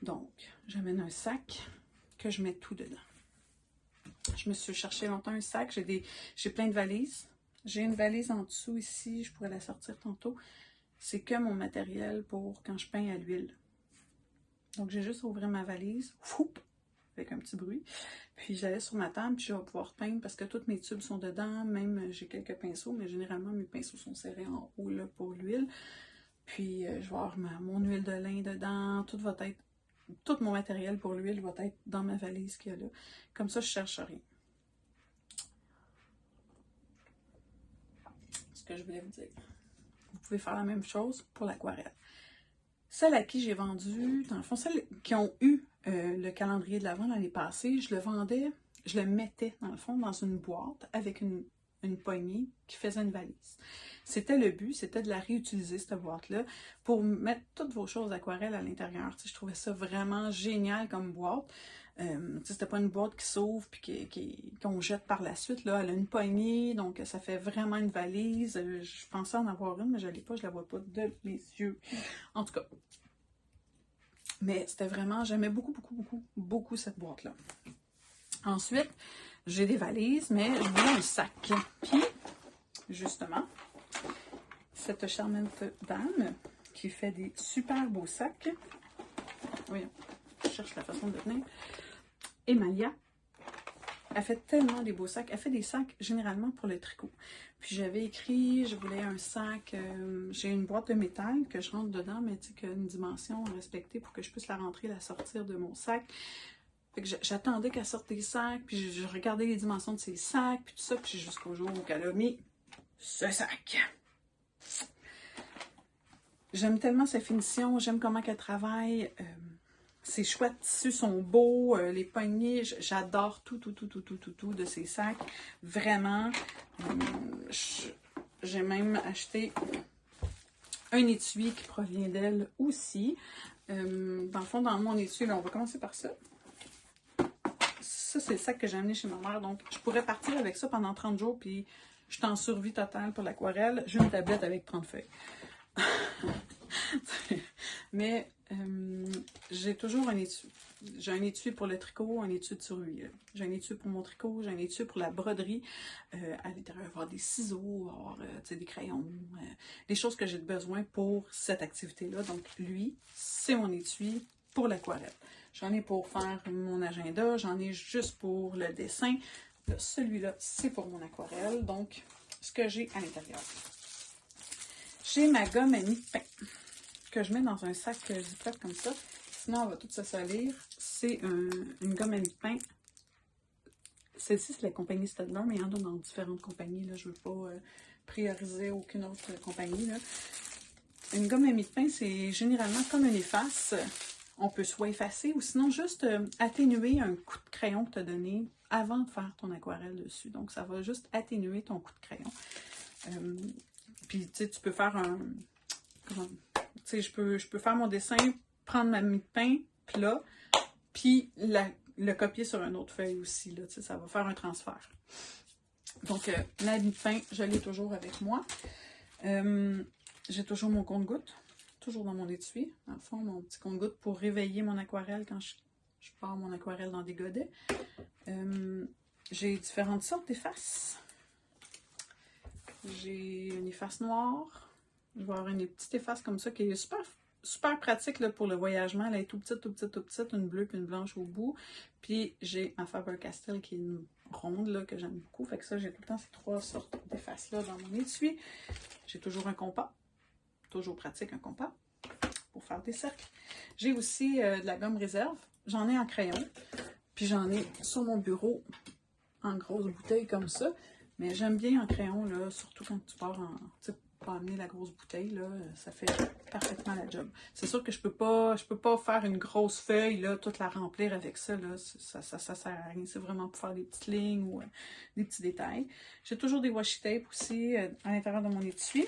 Donc, j'amène un sac que je mets tout dedans. Je me suis cherché longtemps un sac, j'ai plein de valises. J'ai une valise en dessous ici, je pourrais la sortir tantôt. C'est que mon matériel pour quand je peins à l'huile. Donc, j'ai juste à ouvrir ma valise, foup, avec un petit bruit. Puis, j'allais sur ma table, puis je vais pouvoir peindre parce que tous mes tubes sont dedans. Même, j'ai quelques pinceaux, mais généralement, mes pinceaux sont serrés en haut là, pour l'huile. Puis, je vais avoir mon huile de lin dedans. Tout mon matériel pour l'huile va être dans ma valise qu'il y a là. Comme ça, je ne cherche rien. Que je voulais vous dire. Vous pouvez faire la même chose pour l'aquarelle. Celles à qui j'ai vendu, dans le fond, celles qui ont eu le calendrier de l'Avent l'année passée, je le vendais, je le mettais, dans le fond, dans une boîte avec une poignée qui faisait une valise. C'était le but, c'était de la réutiliser, cette boîte-là, pour mettre toutes vos choses d'aquarelle à l'intérieur. Je trouvais ça vraiment génial comme boîte. C'était pas une boîte qui s'ouvre puis qu'on jette par la suite. Là. Elle a une poignée, donc ça fait vraiment une valise. Je pensais en avoir une, mais je ne l'ai pas, je la vois pas de mes yeux. En tout cas. Mais c'était vraiment, j'aimais beaucoup cette boîte-là. Ensuite, j'ai des valises, mais je voulais un sac. Puis, justement, cette charmante dame qui fait des super beaux sacs, Voyons, je cherche la façon de le tenir. Emalia. Elle fait tellement des beaux sacs. Elle fait des sacs généralement pour le tricot. Puis j'avais écrit, je voulais un sac, j'ai une boîte de métal que je rentre dedans, mais tu sais, qu'il y a une dimension respectée pour que je puisse la rentrer, la sortir de mon sac. Fait que j'attendais qu'elle sorte des sacs, puis je regardais les dimensions de ses sacs, puis tout ça, puis jusqu'au jour où elle a mis ce sac. J'aime tellement sa finition, j'aime comment qu'elle travaille. Ses choix de tissus sont beaux, les poignées, j'adore tout de ces sacs. Vraiment, j'ai même acheté un étui qui provient d'elle aussi. Dans le fond, dans mon étui, là, on va commencer par ça. Ça, c'est le sac que j'ai amené chez ma mère. Donc, je pourrais partir avec ça pendant 30 jours, puis je suis en survie totale pour l'aquarelle. J'ai une tablette avec 30 feuilles. Mais j'ai toujours un étui. J'ai un étui pour le tricot, un étui de survie. J'ai un étui pour mon tricot, j'ai un étui pour la broderie. À l'intérieur, il va y avoir des ciseaux, il va y avoir des crayons, des choses que j'ai besoin pour cette activité-là. Donc, lui, c'est mon étui pour l'aquarelle. J'en ai pour faire mon agenda, j'en ai juste pour le dessin. Celui-là, c'est pour mon aquarelle. Donc, ce que j'ai à l'intérieur. J'ai ma gomme à mie de pain que je mets dans un sac Ziploc comme ça. Sinon, elle va tout se salir. C'est une gomme à mie de pain. Celle-ci, c'est la compagnie Staedtler, mais il y en a dans différentes compagnies. Là. Je ne veux pas prioriser aucune autre compagnie. Là. Une gomme à mie de pain, c'est généralement comme une efface. On peut soit effacer ou sinon juste atténuer un coup de crayon que tu as donné avant de faire ton aquarelle dessus. Donc, ça va juste atténuer ton coup de crayon. Puis, tu sais, tu peux faire un... Tu sais, je peux faire mon dessin, prendre ma mie de pain plat, puis le copier sur une autre feuille aussi. Là, tu sais, ça va faire un transfert. Donc, la mie de pain, je l'ai toujours avec moi. J'ai toujours mon compte-gouttes, toujours dans mon étui. Dans le fond, mon petit compte-gouttes pour réveiller mon aquarelle quand je pars mon aquarelle dans des godets. J'ai différentes sortes d'effaces. J'ai une efface noire. Je vais avoir une petite efface comme ça qui est super pratique là, pour le voyagement. Elle est tout petite, une bleue puis une blanche au bout. Puis j'ai ma Faber-Castell qui est une ronde là, que j'aime beaucoup. Fait que ça, j'ai tout le temps ces trois sortes d'effaces-là dans mon étui. J'ai toujours un compas. Toujours pratique un compas pour faire des cercles. J'ai aussi de la gomme réserve. J'en ai en crayon. Puis j'en ai sur mon bureau en grosse bouteille comme ça. Mais j'aime bien en crayon, là, surtout quand tu pars en... Tu sais, pas amener la grosse bouteille, là, ça fait parfaitement la job. C'est sûr que je peux pas faire une grosse feuille, là, toute la remplir avec ça, là, ça sert à rien. C'est vraiment pour faire des petites lignes ou des petits détails. J'ai toujours des washi tape aussi à l'intérieur de mon étui.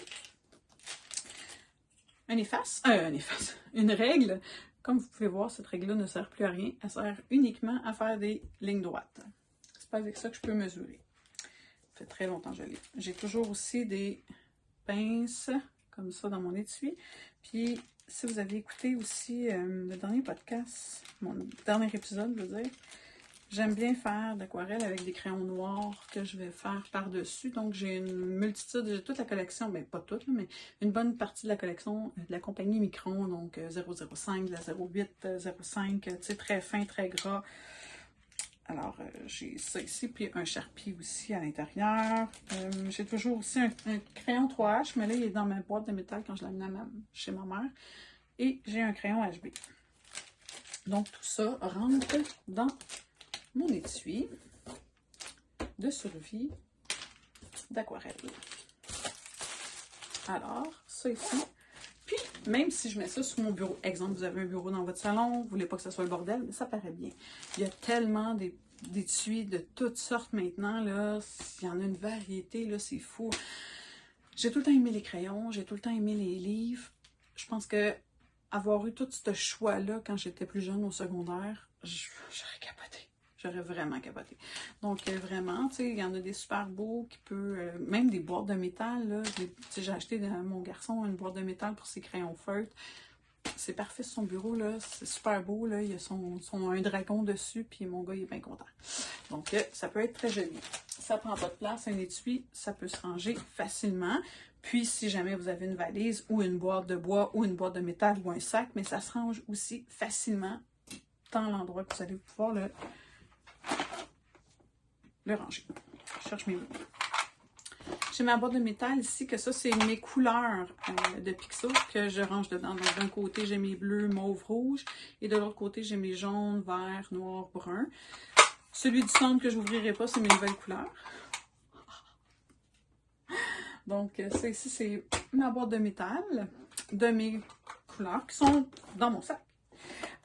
Une règle. Comme vous pouvez voir, cette règle-là ne sert plus à rien. Elle sert uniquement à faire des lignes droites. C'est pas avec ça que je peux mesurer. Ça fait très longtemps que je l'ai. J'ai toujours aussi des pinces comme ça dans mon étui. Puis, si vous avez écouté aussi le dernier podcast, mon dernier épisode, je veux dire, j'aime bien faire d'aquarelle avec des crayons noirs que je vais faire par-dessus. Donc, j'ai une multitude, j'ai toute la collection, mais pas toute, mais une bonne partie de la collection de la compagnie Micron, donc 005, la 08, 05, tu sais, très fin, très gras. Alors, j'ai ça ici, puis un Sharpie aussi à l'intérieur. J'ai toujours aussi un crayon 3H, mais là, il est dans ma boîte de métal quand je l'amène chez ma mère. Et j'ai un crayon HB. Donc, tout ça rentre dans mon étui de survie d'aquarelle. Alors, ça ici. Puis, même si je mets ça sur mon bureau, exemple, vous avez un bureau dans votre salon, vous ne voulez pas que ça soit le bordel, mais ça paraît bien. Il y a tellement d'étuis de toutes sortes maintenant, là. Il y en a une variété, là, c'est fou. J'ai tout le temps aimé les crayons, j'ai tout le temps aimé les livres. Je pense que avoir eu tout ce choix-là quand j'étais plus jeune au secondaire, j'aurais capoté. J'aurais vraiment capoté. Donc, vraiment, tu sais, il y en a des super beaux qui peuvent... même des boîtes de métal, là. J'ai acheté à mon garçon une boîte de métal pour ses crayons feutres. c'est parfait sur son bureau, là. C'est super beau, là. Il y a un dragon dessus, puis mon gars, il est bien content. Donc, ça peut être très joli. Ça prend pas de place, un étui, ça peut se ranger facilement. Puis, si jamais vous avez une valise ou une boîte de bois ou une boîte de métal ou un sac, mais ça se range aussi facilement dans l'endroit que vous allez pouvoir le ranger. Je cherche mes mots. J'ai ma boîte de métal ici, que ça, c'est mes couleurs de Pixo que je range dedans. Donc, d'un côté, j'ai mes bleus, mauve, rouge. Et de l'autre côté, j'ai mes jaunes, vert, noir, brun. Celui du centre que je n'ouvrirai pas, c'est mes nouvelles couleurs. Donc, ça ici, c'est ma boîte de métal de mes couleurs qui sont dans mon sac.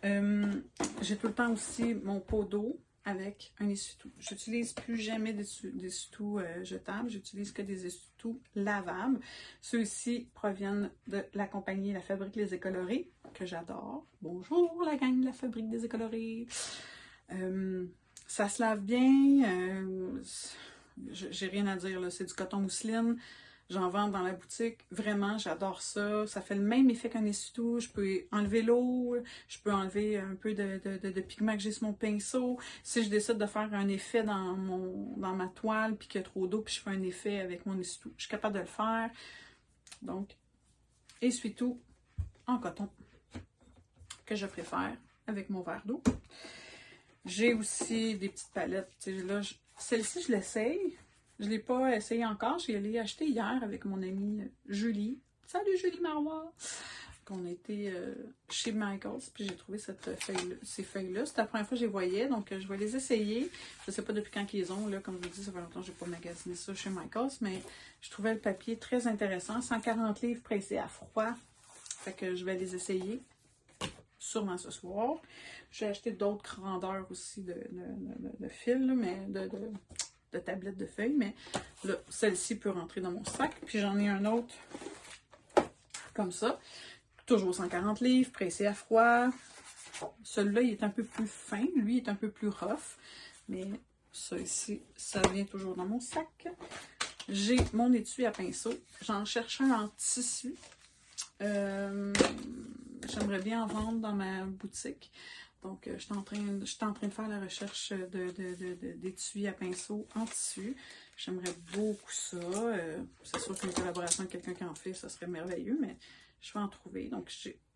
J'ai tout le temps aussi mon pot d'eau avec un essuie-tout. J'utilise plus jamais d'essuie-tout jetables, j'utilise que des essuie-tout lavables. Ceux-ci proviennent de la compagnie La Fabrique des Écoloris, que j'adore. Bonjour la gang de La Fabrique des Écoloris! Ça se lave bien, j'ai rien à dire, c'est du coton mousseline. J'en vends dans la boutique. Vraiment, j'adore ça. Ça fait le même effet qu'un essuie-tout. Je peux enlever l'eau, je peux enlever un peu de pigment que j'ai sur mon pinceau. Si je décide de faire un effet dans ma toile, puis qu'il y a trop d'eau, puis je fais un effet avec mon essuie-tout, je suis capable de le faire. Donc, essuie-tout en coton, que je préfère, avec mon verre d'eau. J'ai aussi des petites palettes. Là, celle-ci, je l'essaye. Je ne l'ai pas essayé encore. Je l'ai acheté hier avec mon amie Julie. Salut Julie Marois! On était chez Michaels, puis j'ai trouvé ces feuilles-là. C'était la première fois que je les voyais, donc je vais les essayer. Je ne sais pas depuis quand qu'ils les ont, là, comme je vous dis, ça fait longtemps que je n'ai pas magasiné ça chez Michaels, mais je trouvais le papier très intéressant. 140 livres pressés à froid. Fait que je vais les essayer sûrement ce soir. J'ai acheté d'autres grandeurs aussi de fils, là, mais de tablettes de feuilles, mais là, celle-ci peut rentrer dans mon sac. Puis j'en ai un autre comme ça, toujours 140 livres, pressé à froid. Celui-là, il est un peu plus fin, lui, il est un peu plus rough, mais ça ici, ça vient toujours dans mon sac. J'ai mon étui à pinceau. J'en cherche un en tissu. J'aimerais bien en vendre dans ma boutique. Donc, je suis en train de faire la recherche d'étui à pinceau en tissu. J'aimerais beaucoup ça. C'est sûr qu'une collaboration avec quelqu'un qui en fait, ça serait merveilleux, mais je vais en trouver. Donc,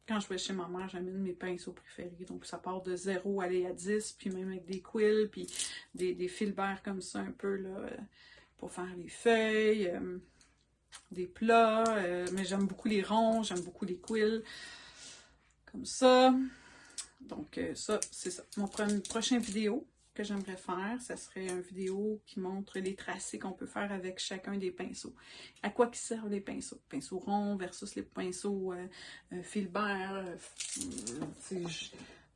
quand je vais chez ma mère, j'amène mes pinceaux préférés. Donc, ça part de 0 aller à 10, puis même avec des quills, puis des filberts comme ça un peu, là, pour faire les feuilles, des plats. Mais j'aime beaucoup les ronds, j'aime beaucoup les quills. Comme ça. Donc, ça, c'est ça. Mon prochaine vidéo que j'aimerais faire, ça serait une vidéo qui montre les tracés qu'on peut faire avec chacun des pinceaux. À quoi qui servent les pinceaux? Pinceaux ronds versus les pinceaux filbert,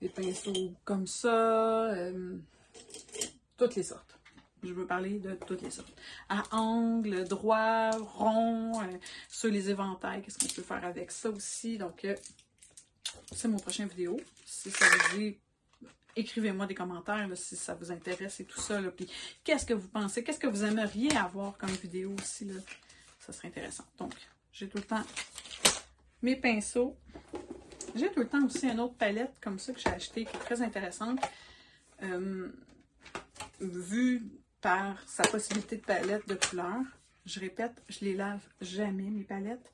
des pinceaux comme ça, toutes les sortes. Je veux parler de toutes les sortes. À angle, droit, rond, sur les éventails, qu'est-ce qu'on peut faire avec ça aussi. Donc, c'est mon prochain vidéo. Si ça vous dit, écrivez-moi des commentaires là, si ça vous intéresse et tout ça. Là. Puis, qu'est-ce que vous pensez? Qu'est-ce que vous aimeriez avoir comme vidéo aussi? Là? Ça serait intéressant. Donc, j'ai tout le temps mes pinceaux. J'ai tout le temps aussi une autre palette comme ça que j'ai achetée qui est très intéressante. Vue par sa possibilité de palette de couleurs. Je répète, je les lave jamais, mes palettes.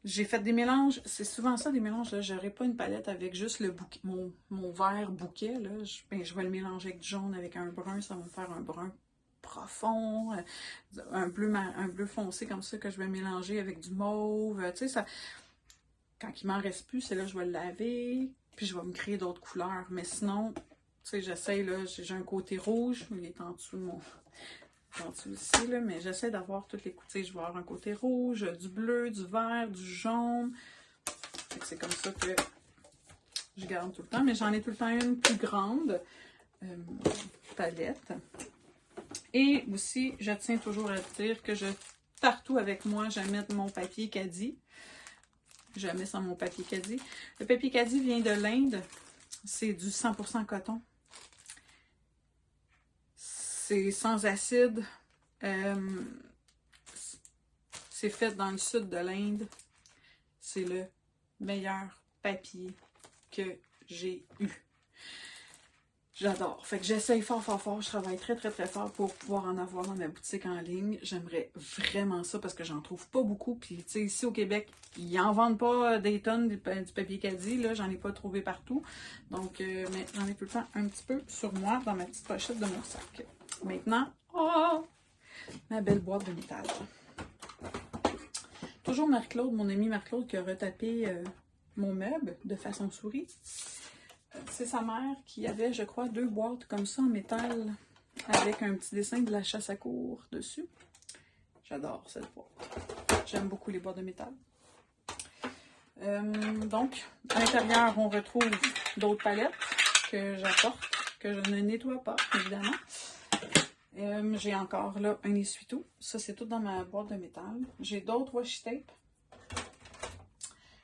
J'ai fait des mélanges, c'est souvent ça des mélanges, je n'aurai pas une palette avec juste le bouquet, mon vert bouquet, là. Je vais le mélanger avec du jaune, avec un brun, ça va me faire un brun profond, un bleu foncé comme ça que je vais mélanger avec du mauve, tu sais, ça, quand il m'en reste plus, c'est là que je vais le laver, puis je vais me créer d'autres couleurs, mais sinon, tu sais, j'essaie, là, j'ai un côté rouge, il est en dessous de mon... ici, là, mais j'essaie d'avoir toutes les côtés. Je vais avoir un côté rouge, du bleu, du vert, du jaune. C'est comme ça que je garde tout le temps. Mais j'en ai tout le temps une plus grande palette. Et aussi, je tiens toujours à dire que partout avec moi, j'amène mon papier caddie. Je mets sans mon papier caddie. Le papier caddie vient de l'Inde. C'est du 100% coton. C'est sans acide. C'est fait dans le sud de l'Inde. C'est le meilleur papier que j'ai eu. J'adore. Fait que j'essaye fort, fort, fort. Je travaille très, très, très fort pour pouvoir en avoir dans ma boutique en ligne. J'aimerais vraiment ça parce que j'en trouve pas beaucoup. Puis, tu sais, ici au Québec, ils en vendent pas des tonnes du papier caddie. Là, j'en ai pas trouvé partout. Donc, mais j'en ai tout le temps un petit peu sur moi dans ma petite pochette de mon sac. Maintenant, oh, ma belle boîte de métal. Toujours Marc-Claude, mon ami Marc-Claude qui a retapé mon meuble de façon souris. C'est sa mère qui avait, je crois, 2 boîtes comme ça en métal avec un petit dessin de la chasse à courre dessus. J'adore cette boîte. J'aime beaucoup les boîtes de métal. Donc, à l'intérieur, on retrouve d'autres palettes que j'apporte, que je ne nettoie pas, évidemment. J'ai encore là un essuie-tout. Ça, c'est tout dans ma boîte de métal. J'ai d'autres washi tape.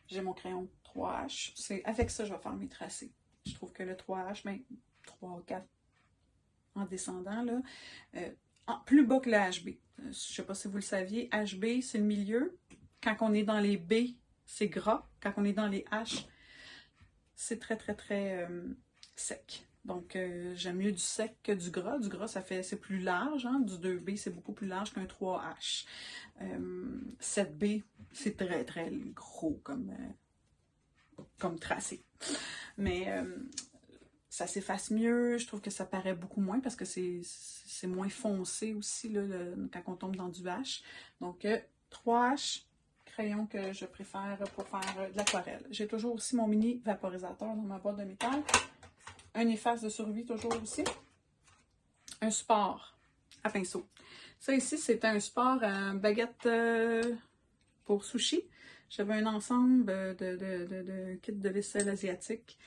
J'ai mon crayon 3H. C'est avec ça que je vais faire mes tracés. Je trouve que le 3H, ben, 3, 4 en descendant, là, plus bas que le HB. Je ne sais pas si vous le saviez, HB, c'est le milieu. Quand on est dans les B, c'est gras. Quand on est dans les H, c'est très, très, très sec. Donc, j'aime mieux du sec que du gras. Du gras, c'est plus large. Hein? Du 2B, c'est beaucoup plus large qu'un 3H. 7B, c'est très, très gros comme tracé. Mais ça s'efface mieux. Je trouve que ça paraît beaucoup moins parce que c'est moins foncé aussi là, quand on tombe dans du H. Donc, 3H, crayon que je préfère pour faire de l'aquarelle. J'ai toujours aussi mon mini vaporisateur dans ma boîte de métal. Un efface de survie toujours aussi. Un support à pinceau. Ça ici, c'était un support à baguette pour sushi. J'avais un ensemble de kits de vaisselle asiatique.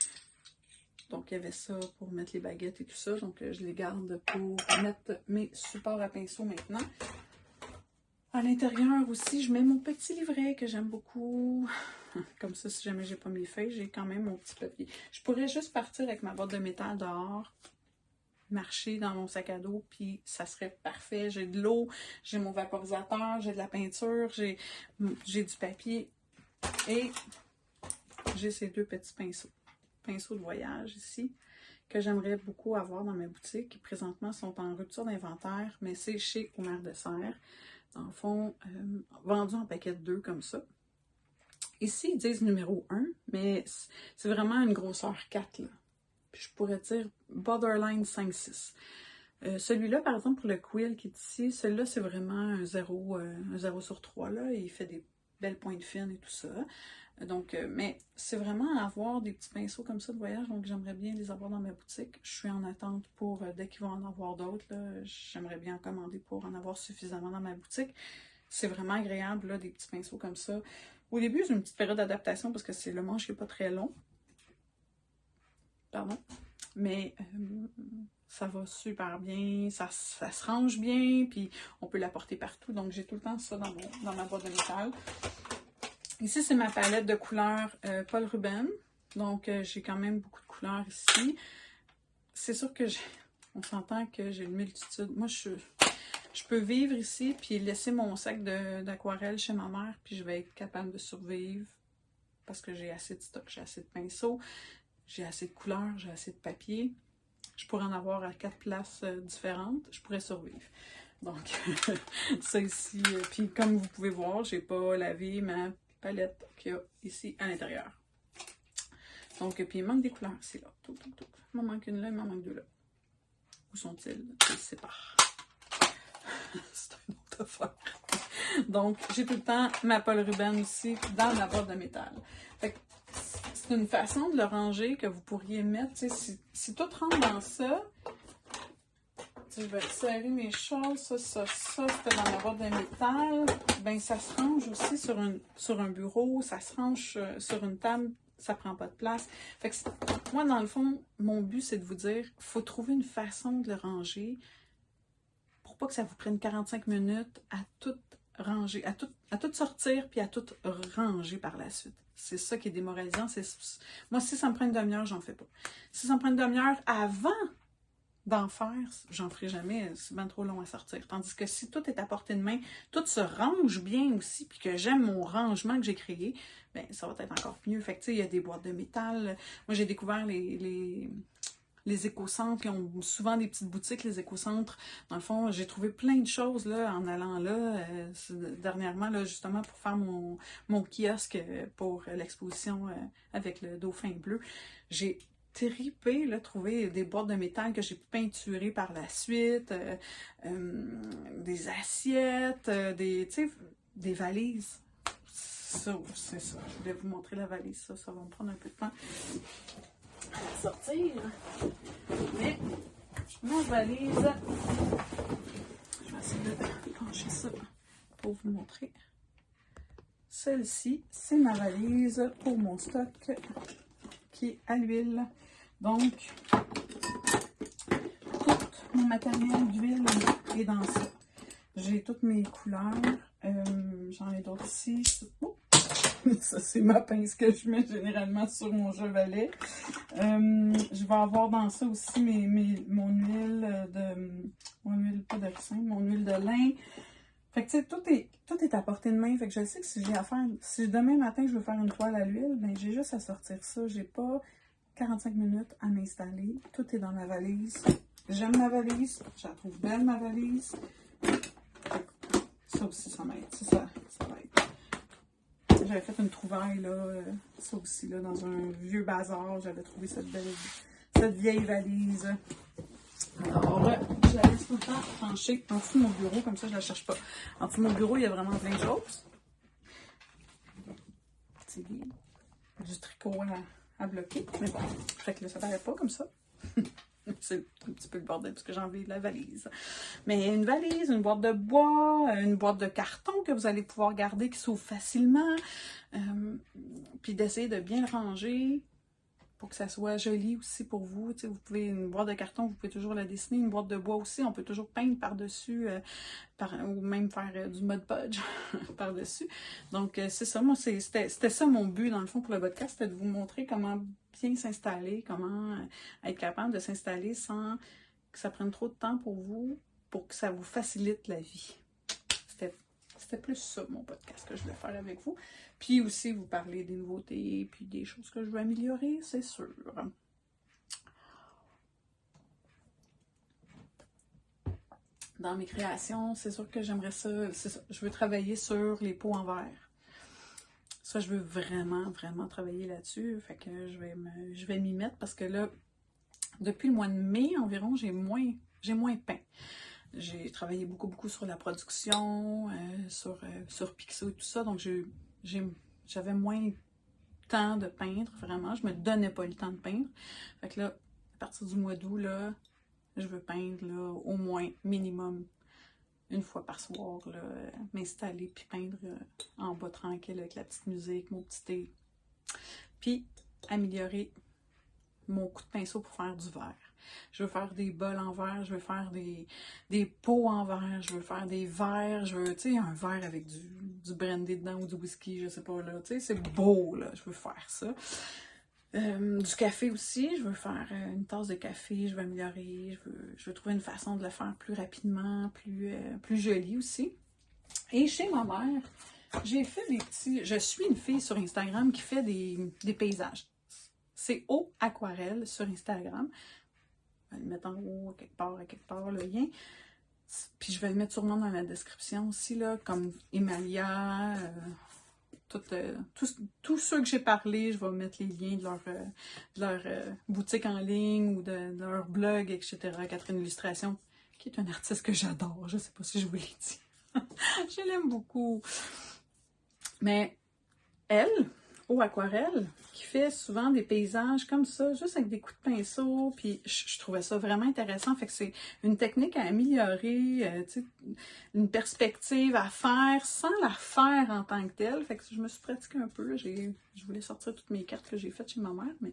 Donc, il y avait ça pour mettre les baguettes et tout ça. Donc, je les garde pour mettre mes supports à pinceau maintenant. À l'intérieur aussi, je mets mon petit livret que j'aime beaucoup. Comme ça, si jamais j'ai pas mes feuilles, j'ai quand même mon petit papier. Je pourrais juste partir avec ma boîte de métal dehors, marcher dans mon sac à dos, puis ça serait parfait. J'ai de l'eau, j'ai mon vaporisateur, j'ai de la peinture, j'ai du papier et j'ai ces 2 petits pinceaux. Pinceaux de voyage ici, que j'aimerais beaucoup avoir dans ma boutique, qui présentement sont en rupture d'inventaire, mais c'est chez Omer Dessert. Dans le fond, vendu en paquet de 2 comme ça. Ici, ils disent numéro 1, mais c'est vraiment une grosseur 4, là. Puis je pourrais dire borderline 5-6. Celui-là, par exemple, pour le quill qui est ici, celui-là, c'est vraiment un 0 sur 3, là. Il fait des belles pointes fines et tout ça. Donc, mais c'est vraiment avoir des petits pinceaux comme ça de voyage, donc j'aimerais bien les avoir dans ma boutique. Je suis en attente pour, dès qu'ils vont en avoir d'autres, j'aimerais bien en commander pour en avoir suffisamment dans ma boutique. C'est vraiment agréable, là, des petits pinceaux comme ça. Au début, j'ai une petite période d'adaptation parce que c'est le manche qui n'est pas très long. Pardon. Mais ça va super bien, ça se range bien, puis on peut l'apporter partout. Donc, j'ai tout le temps ça dans ma boîte de métal. Ici, c'est ma palette de couleurs Paul Ruben. Donc, j'ai quand même beaucoup de couleurs ici. C'est sûr que on s'entend que j'ai une multitude. Moi, je peux vivre ici, puis laisser mon sac d'aquarelle chez ma mère, puis je vais être capable de survivre parce que j'ai assez de stock, j'ai assez de pinceaux, j'ai assez de couleurs, j'ai assez de papier. Je pourrais en avoir à 4 places différentes, je pourrais survivre. Donc, ça ici, puis comme vous pouvez voir, j'ai pas lavé ma palette qu'il y a ici à l'intérieur. Donc, puis il manque des couleurs ici, là. Tout. Il m'en manque une là, il m'en manque 2 là. Où sont-ils? Ils se séparent. C'est une autre affaire. Donc, j'ai tout le temps ma Paul Ruben aussi dans ma boîte de métal. Fait que c'est une façon de le ranger que vous pourriez mettre. Si tout rentre dans ça, je vais serrer mes choses, ça, c'était dans ma boîte de métal. Ben, ça se range aussi sur un bureau, ça se range sur une table, ça prend pas de place. Fait que moi, dans le fond, mon but, c'est de vous dire, il faut trouver une façon de le ranger pour pas que ça vous prenne 45 minutes à tout ranger, à tout sortir, puis à tout ranger par la suite. C'est ça qui est démoralisant. Moi, si ça me prend une demi-heure, j'en fais pas. Si ça me prend une demi-heure avant d'en faire, j'en ferai jamais, c'est bien trop long à sortir. Tandis que si tout est à portée de main, tout se range bien aussi, puis que j'aime mon rangement que j'ai créé, ben ça va être encore mieux. Fait que tu sais, il y a des boîtes de métal. Moi, j'ai découvert les écocentres, qui ont souvent des petites boutiques, les écocentres. Dans le fond, j'ai trouvé plein de choses là, en allant là, dernièrement, là, justement, pour faire mon kiosque pour l'exposition avec le dauphin bleu. J'ai tripé, là, trouver des boîtes de métal que j'ai peinturées par la suite, des assiettes, tu sais, des valises. Ça, c'est ça. Je voulais vous montrer la valise. Ça va me prendre un peu de temps à sortir. Mais ma valise, je vais essayer de pencher ça pour vous montrer. Celle-ci, c'est ma valise pour mon stock qui est à l'huile. Donc, tout mon matériel d'huile est dans ça. J'ai toutes mes couleurs. J'en ai d'autres ici. Oh! Ça, c'est ma pince que je mets généralement sur mon chevalet. Je vais avoir dans ça aussi mon huile pas de ricin, mon huile de lin. Fait que tu sais, tout est à portée de main. Fait que je sais que si j'ai à faire, si demain matin je veux faire une toile à l'huile, ben j'ai juste à sortir ça. J'ai pas 45 minutes à m'installer. Tout est dans ma valise. J'aime ma valise. Je la trouve belle, ma valise. Ça aussi, ça m'aide. Ça va être. J'avais fait une trouvaille, là, ça aussi, là, dans un vieux bazar. J'avais trouvé cette vieille valise. Alors, je la laisse tout le temps pencher en dessous de mon bureau, comme ça, je la cherche pas. En dessous de mon bureau, il y a vraiment plein de choses. Petit livre, du tricot à bloquer. Mais bon, fait que là, ça paraît pas comme ça. C'est un petit peu le bordel parce que j'ai envie de la valise. Mais une valise, une boîte de bois, une boîte de carton que vous allez pouvoir garder qui s'ouvre facilement. Puis d'essayer de bien le ranger pour que ça soit joli aussi pour vous. Tu sais, vous pouvez, une boîte de carton, vous pouvez toujours la dessiner. Une boîte de bois aussi, on peut toujours peindre par-dessus ou même faire du Mod Podge par-dessus. Donc, c'est ça. Moi, c'était ça mon but, dans le fond, pour le podcast, c'était de vous montrer comment bien s'installer, comment être capable de s'installer sans que ça prenne trop de temps pour vous, pour que ça vous facilite la vie. C'était plus ça, mon podcast, que je voulais faire avec vous. Puis aussi, vous parler des nouveautés, puis des choses que je veux améliorer, c'est sûr. Dans mes créations, c'est sûr que j'aimerais ça, c'est ça. Je veux travailler sur les pots en verre. Ça, je veux vraiment, vraiment travailler là-dessus. Fait que je vais m'y mettre parce que là, depuis le mois de mai environ, j'ai moins peint. J'ai travaillé beaucoup sur la production, sur Pixo et tout ça, donc j'avais moins le temps de peindre, vraiment. Je me donnais pas le temps de peindre. Fait que là, à partir du mois d'août, là, je veux peindre là, au moins minimum une fois par soir, m'installer puis peindre en bas tranquille avec la petite musique, mon petit thé. Puis améliorer mon coup de pinceau pour faire du verre. Je veux faire des bols en verre, je veux faire des pots en verre, je veux faire des verres, je veux, tu sais, un verre avec du brandy dedans ou du whisky, je sais pas, là, tu sais, c'est beau, là, je veux faire ça. Du café aussi, je veux faire une tasse de café, je veux améliorer, je veux trouver une façon de le faire plus rapidement, plus joli aussi. Et chez ma mère, j'ai fait je suis une fille sur Instagram qui fait des paysages. C'est Eau Aquarelle sur Instagram. Je vais le mettre en haut, à quelque part, le lien. Puis je vais le mettre sûrement dans la description aussi, là, comme Emalia, tous ceux que j'ai parlé, je vais mettre les liens de leur boutique en ligne ou de leur blog, etc. Catherine Illustration, qui est une artiste que j'adore. Je ne sais pas si je vous l'ai dit. Je l'aime beaucoup. Mais elle, Eau Aquarelle, qui fait souvent des paysages comme ça, juste avec des coups de pinceau, puis je trouvais ça vraiment intéressant. Fait que c'est une technique à améliorer, une perspective à faire sans la faire en tant que telle. Fait que je me suis pratiquée un peu. Je voulais sortir toutes mes cartes que j'ai faites chez ma mère, mais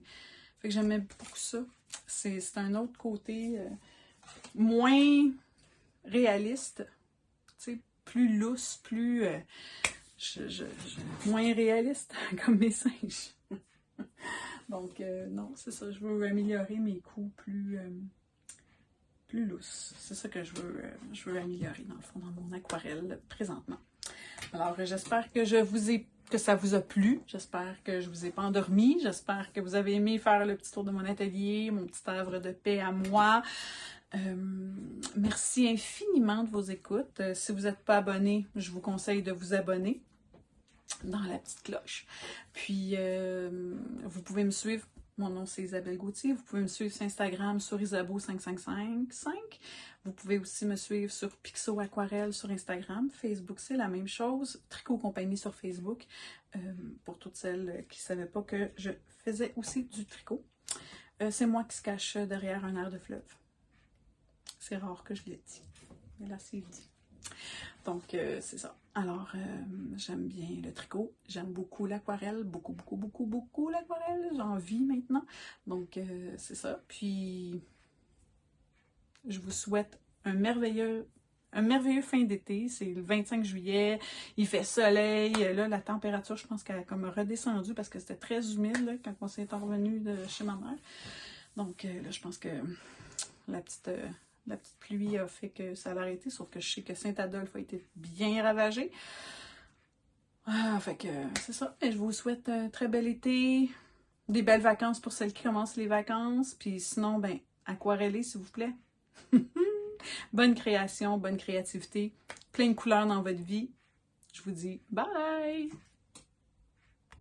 fait que j'aimais beaucoup ça. C'est un autre côté moins réaliste, plus lousse, plus... moins réaliste, comme mes singes. Donc, non, c'est ça. Je veux améliorer mes coups plus lousse. C'est ça que je veux améliorer dans le fond, dans mon aquarelle présentement. Alors, j'espère que que ça vous a plu. J'espère que je vous ai pas endormi. J'espère que vous avez aimé faire le petit tour de mon atelier, mon petit havre de paix à moi. Merci infiniment de vos écoutes. Si vous n'êtes pas abonné, je vous conseille de vous abonner dans la petite cloche. Puis, vous pouvez me suivre. Mon nom, c'est Isabelle Gauthier. Vous pouvez me suivre sur Instagram sur Isabeau5555. Vous pouvez aussi me suivre sur Pixo Aquarelle sur Instagram. Facebook, c'est la même chose. Tricot Compagnie sur Facebook. Pour toutes celles qui ne savaient pas que je faisais aussi du tricot. C'est moi qui se cache derrière un air de fleuve. C'est rare que je l'ai dit. Mais là, c'est dit. Donc, c'est ça. Alors, j'aime bien le tricot. J'aime beaucoup l'aquarelle. Beaucoup, beaucoup, beaucoup, beaucoup l'aquarelle. J'en vis maintenant. Donc, c'est ça. Puis, je vous souhaite un merveilleux fin d'été. C'est le 25 juillet. Il fait soleil. Là, la température, je pense qu'elle a comme redescendu parce que c'était très humide là, quand on s'est revenu de chez ma mère. Donc, là, je pense que la petite pluie a fait que ça a arrêté, sauf que je sais que Saint-Adolphe a été bien ravagé. Fait que c'est ça. Et je vous souhaite un très bel été, des belles vacances pour celles qui commencent les vacances, puis sinon, ben, aquarellez s'il vous plaît. Bonne création, bonne créativité, plein de couleurs dans votre vie. Je vous dis bye!